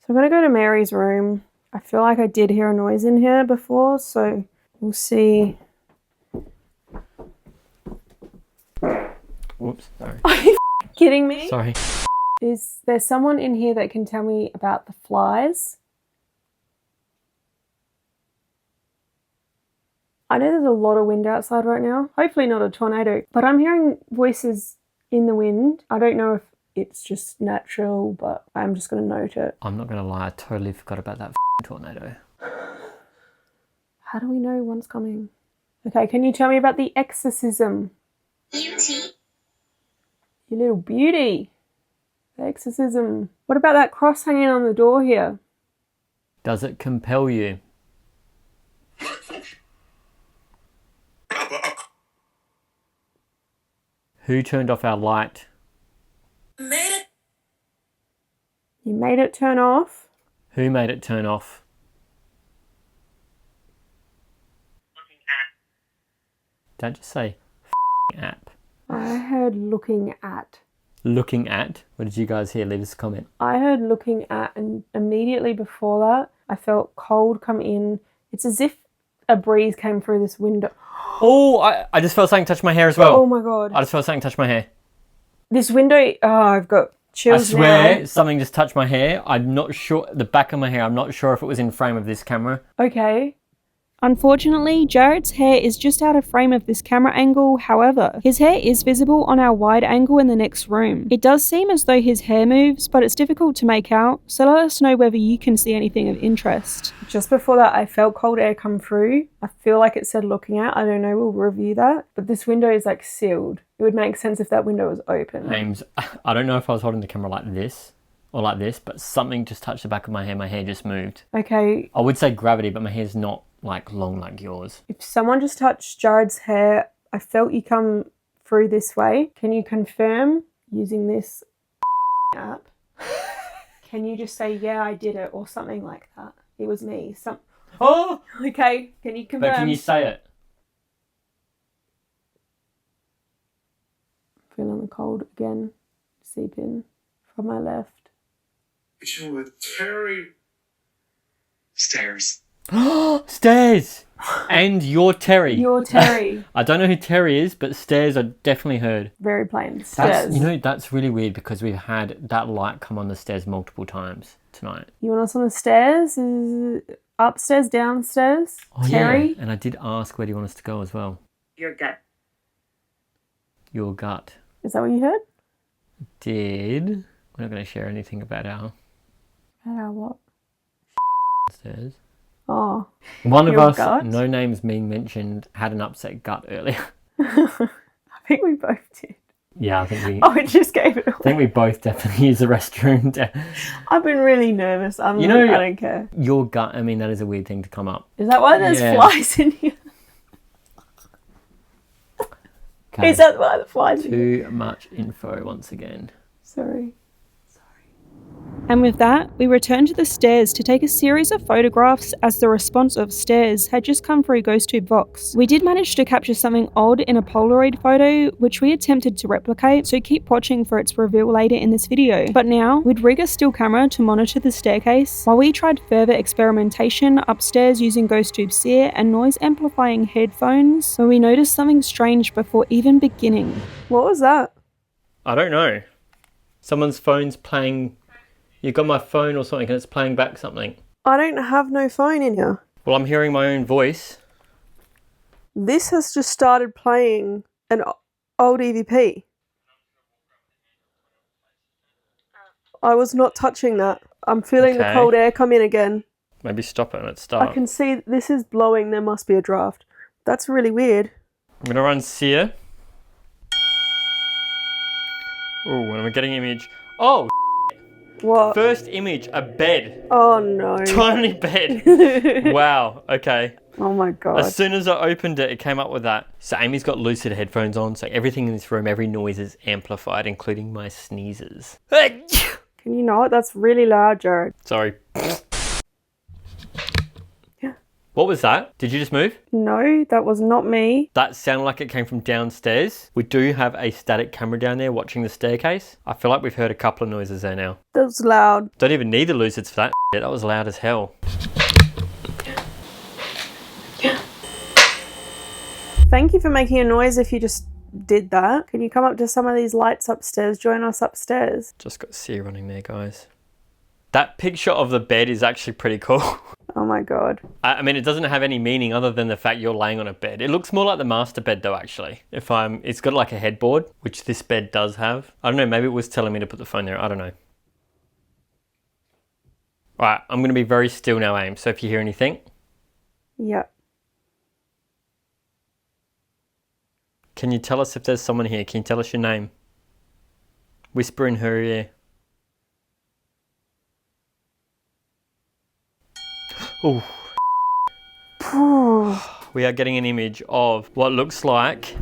So I'm going to go to Mary's room. I feel like I did hear a noise in here before, so we'll see. Whoops, sorry. Are you kidding me? Sorry. Is there someone in here that can tell me about the flies? I know there's a lot of wind outside right now. Hopefully not a tornado. But I'm hearing voices in the wind. I don't know if it's just natural, but I'm just going to note it. I'm not going to lie, I totally forgot about that tornado. How do we know one's coming? Okay, can you tell me about the exorcism? Beauty. You little beauty. The exorcism. What about that cross hanging on the door here? Does it compel you? Who turned off our light? Made it. You made it turn off? Who made it turn off? Don't just say app. I heard looking at. Looking at? What did you guys hear? Leave us a comment. I heard looking at, and immediately before that, I felt cold come in. It's as if a breeze came through this window. Oh, I just felt something touch my hair as well. Oh my god. I just felt something touch my hair. This window, I've got chills I swear now. something just touched my hair. I'm not sure, the back of my hair, I'm not sure if it was in frame of this camera. Okay. Unfortunately, Jared's hair is just out of frame of this camera angle. However, his hair is visible on our wide angle in the next room. It does seem as though his hair moves, but it's difficult to make out, so let us know whether you can see anything of interest. Just before that, I felt cold air come through. I feel like it said looking at. I don't know, we'll review that. But this window is like sealed. It would make sense if that window was open. James, I don't know if I was holding the camera like this or like this, but something just touched the back of my hair. My hair just moved. Okay. I would say gravity, but my hair's not like long like yours. If someone just touched Jared's hair I felt you come through this way. Can you confirm using this app? Can you just say, yeah, I did it, or something like that? It was me. Oh! Okay, can you confirm? But can you say it? Feeling the cold again, seep in from my left. You with Terry. Stairs. Stairs! And you're Terry. You're Terry. I don't know who Terry is, but stairs I definitely heard. Very plain. Stairs. That's really weird because we've had that light come on the stairs multiple times tonight. You want us on the stairs? Is it upstairs, downstairs? Oh, Terry? Yeah. And I did ask where do you want us to go as well. Your gut. Your gut. Is that what you heard? We're not going to share anything about our What? stairs. Oh. One of Your us, gut? no names being mentioned, had an upset gut earlier. I think we both did. Yeah, I think we. Oh, it just gave it away. I think we both definitely use the restroom. I've been really nervous. I don't care. Your gut, I mean, that is a weird thing to come up. Is that why there's flies in here? Okay. Is that why the flies in here? Too much info once again. Sorry. And with that, we returned to the stairs to take a series of photographs as the response of stairs had just come through GhostTube Vox. We did manage to capture something odd in a Polaroid photo, which we attempted to replicate, so keep watching for its reveal later in this video. But now, we'd rig a still camera to monitor the staircase, while we tried further experimentation upstairs using GhostTube and noise amplifying headphones, when we noticed something strange before even beginning. What was that? I don't know. Someone's phone's playing. You got my phone or something and it's playing back something. I don't have no phone in here. Well, I'm hearing my own voice. This has just started playing an old EVP. I was not touching that. I'm feeling the cold air come in again. Maybe stop it and let's start. I can see this is blowing. There must be a draft. That's really weird. I'm going to run Seer. Oh, and I'm getting image. Oh, what? First image, a bed. Oh no. Tiny bed. Wow, okay. Oh my god. As soon as I opened it, it came up with that. So Amy's got lucid headphones on, so everything in this room, every noise is amplified, including my sneezes. Can you not? That's really loud, Jared. Sorry. What was that? Did you just move? No, that was not me. That sounded like it came from downstairs. We do have a static camera down there watching the staircase. I feel like we've heard a couple of noises there now. That was loud. Don't even need the lucids for that. That was loud as hell. Thank you for making a noise if you just did that. Can you come up to some of these lights upstairs? Join us upstairs. Just got Seer running there, guys. That picture of the bed is actually pretty cool. Oh my god. I mean, it doesn't have any meaning other than the fact you're laying on a bed. It looks more like the master bed though, actually. It's got like a headboard, which this bed does have. I don't know, maybe it was telling me to put the phone there. I don't know. Right, I'm going to be very still now, Aim. So if you hear anything. Yep. Can you tell us if there's someone here? Can you tell us your name? Whisper in her ear. Oh. We are getting an image of what looks like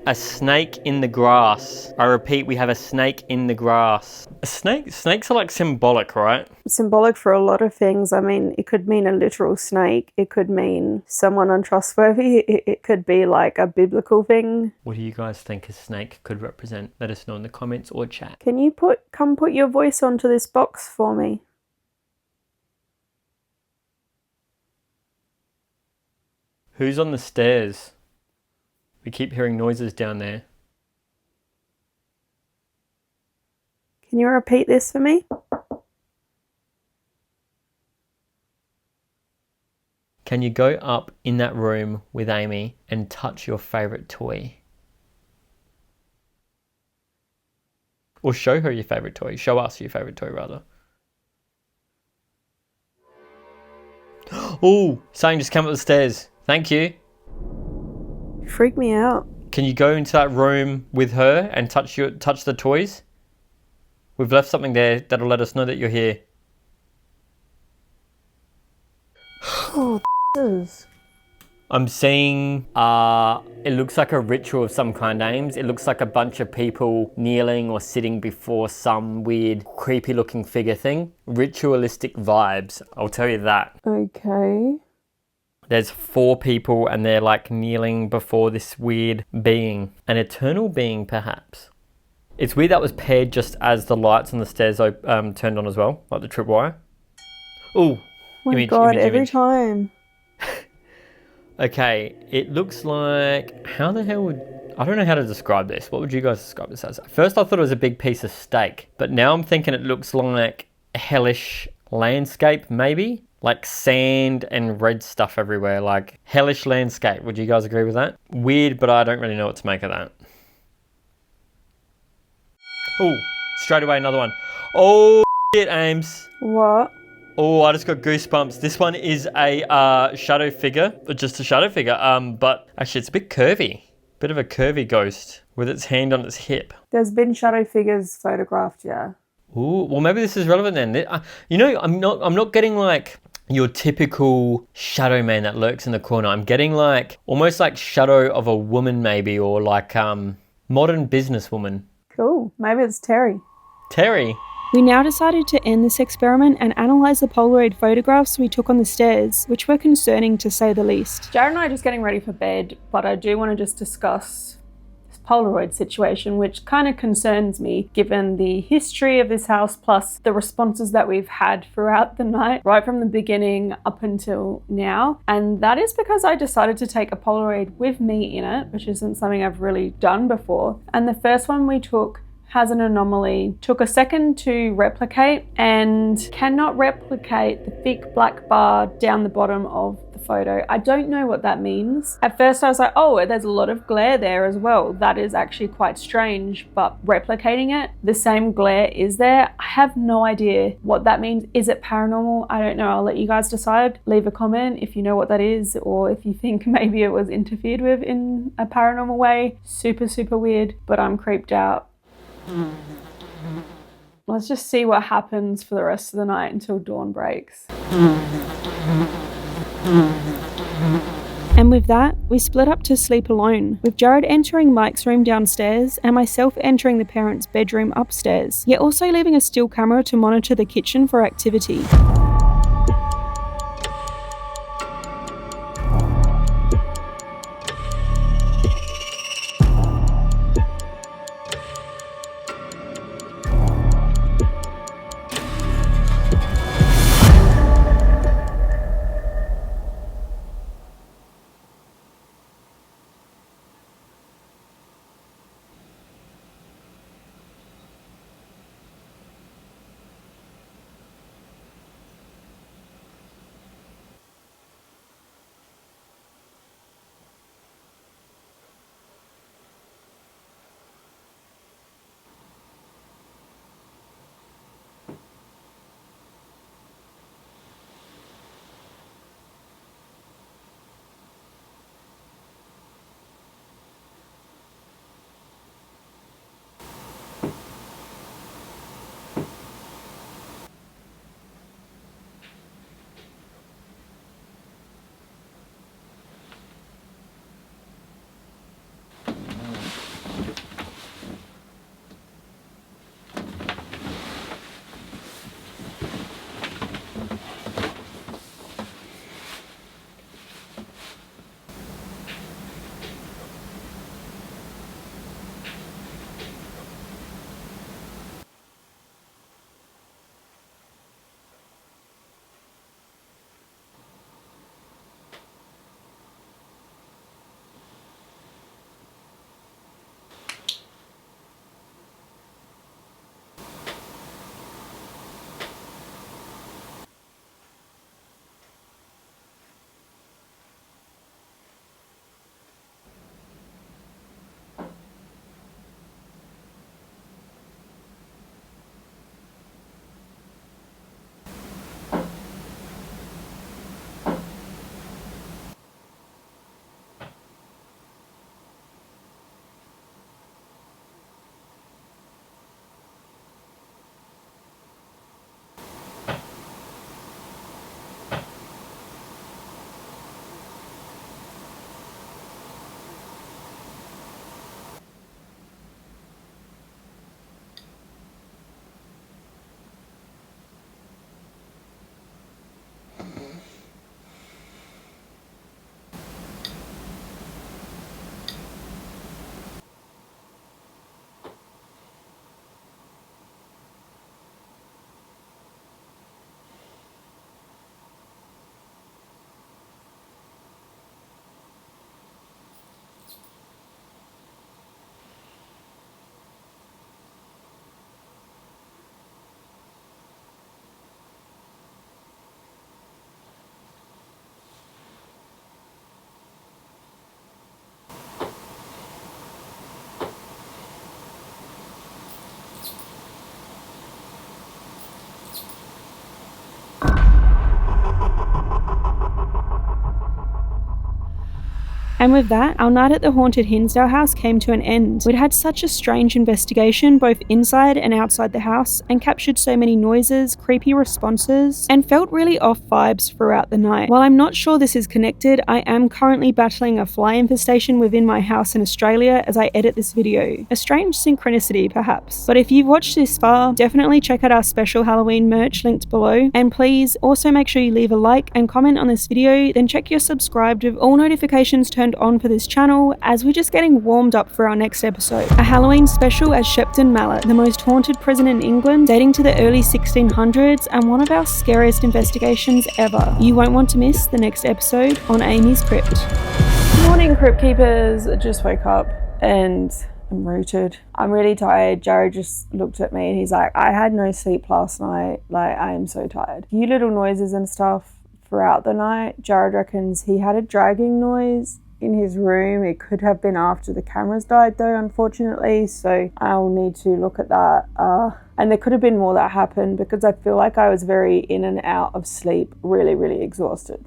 a snake in the grass. I repeat, we have a snake in the grass. Snakes are like symbolic, right? Symbolic for a lot of things. I mean, it could mean a literal snake. It could mean someone untrustworthy. It could be like a biblical thing. What do you guys think a snake could represent? Let us know in the comments or chat. Can you come put your voice onto this box for me? Who's on the stairs? We keep hearing noises down there. Can you repeat this for me? Can you go up in that room with Amy and touch your favourite toy? Or show her your favourite toy. Show us your favourite toy, rather. Oh, something just came up the stairs. Thank you. Freak me out. Can you go into that room with her and touch the toys? We've left something there that'll let us know that you're here. Oh, I'm seeing, it looks like a ritual of some kind, Ames. It looks like a bunch of people kneeling or sitting before some weird, creepy looking figure thing. Ritualistic vibes, I'll tell you that. Okay. There's 4 people and they're like kneeling before this weird being. An eternal being, perhaps. It's weird that was paired just as the lights on the stairs turned on as well, like the tripwire. Oh my God, every time. Okay, it looks like, how the hell would, I don't know how to describe this. What would you guys describe this as? First I thought it was a big piece of steak, but now I'm thinking it looks like a hellish landscape, maybe? Like sand and red stuff everywhere, like hellish landscape. Would you guys agree with that? Weird, but I don't really know what to make of that. Oh, straight away another one. Oh, shit, Ames. What? Oh, I just got goosebumps. This one is a shadow figure, just a shadow figure, but actually it's a bit curvy. Bit of a curvy ghost with its hand on its hip. There's been shadow figures photographed, yeah. Ooh, well maybe this is relevant then. You know, I'm not getting like your typical shadow man that lurks in the corner. I'm getting like, almost like shadow of a woman maybe, or like modern businesswoman. Cool, maybe it's Terry. Terry? We now decided to end this experiment and analyse the Polaroid photographs we took on the stairs, which were concerning to say the least. Jared and I are just getting ready for bed, but I do want to just discuss this Polaroid situation, which kind of concerns me given the history of this house plus the responses that we've had throughout the night, right from the beginning up until now. And that is because I decided to take a Polaroid with me in it, which isn't something I've really done before. And the first one we took has an anomaly, took a second to replicate and cannot replicate the thick black bar down the bottom of the photo. I don't know what that means. At first I was like, oh, there's a lot of glare there as well. That is actually quite strange, but replicating it, the same glare is there. I have no idea what that means. Is it paranormal? I don't know. I'll let you guys decide. Leave a comment if you know what that is, or if you think maybe it was interfered with in a paranormal way. Super, super weird, but I'm creeped out. Let's just see what happens for the rest of the night until dawn breaks. And with that, we split up to sleep alone, with Jared entering Mike's room downstairs and myself entering the parents' bedroom upstairs, yet also leaving a still camera to monitor the kitchen for activity. And with that, our night at the haunted Hinsdale House came to an end. We'd had such a strange investigation both inside and outside the house, and captured so many noises, creepy responses, and felt really off vibes throughout the night. While I'm not sure this is connected, I am currently battling a fly infestation within my house in Australia as I edit this video. A strange synchronicity perhaps. But if you've watched this far, definitely check out our special Halloween merch linked below, and please also make sure you leave a like and comment on this video, then check you're subscribed with all notifications turned on for this channel, as we're just getting warmed up for our next episode. A Halloween special as Shepton Mallet, the most haunted prison in England, dating to the early 1600s, and one of our scariest investigations ever. You won't want to miss the next episode on Amy's Crypt. Morning, Crypt Keepers. I just woke up and I'm rooted. I'm really tired. Jared just looked at me and he's like, I had no sleep last night. Like, I am so tired. A few little noises and stuff throughout the night. Jared reckons he had a dragging noise in his room. It could have been after the cameras died though, unfortunately, so I'll need to look at that. And there could have been more that happened, because I feel like I was very in and out of sleep, really exhausted.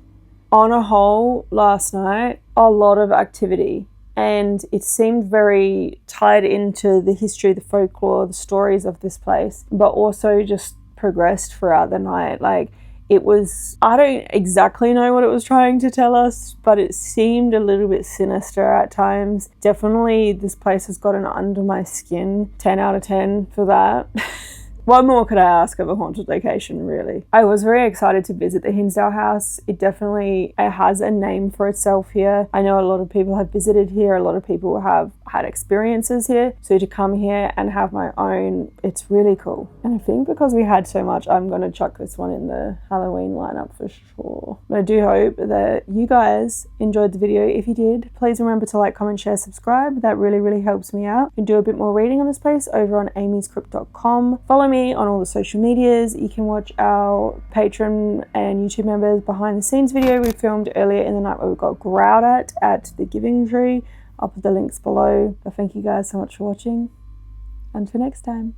On a whole, last night, a lot of activity, and it seemed very tied into the history, the folklore, the stories of this place, but also just progressed throughout the night. Like, it was, I don't exactly know what it was trying to tell us, but it seemed a little bit sinister at times. Definitely this place has gotten under my skin. 10 out of 10 for that. What more could I ask of a haunted location, really? I was very excited to visit the Hinsdale House. It has a name for itself here. I know a lot of people have visited here. A lot of people have had experiences here. So to come here and have my own, it's really cool. And I think because we had so much, I'm going to chuck this one in the Halloween lineup for sure. But I do hope that you guys enjoyed the video. If you did, please remember to like, comment, share, subscribe. That really helps me out. You can do a bit more reading on this place over on AmysCrypt.com. Follow me on all the social medias. You can watch our Patreon and YouTube members behind the scenes video we filmed earlier in the night where we got growled at the Giving Tree. I'll put the links below. But thank you guys so much for watching. Until next time.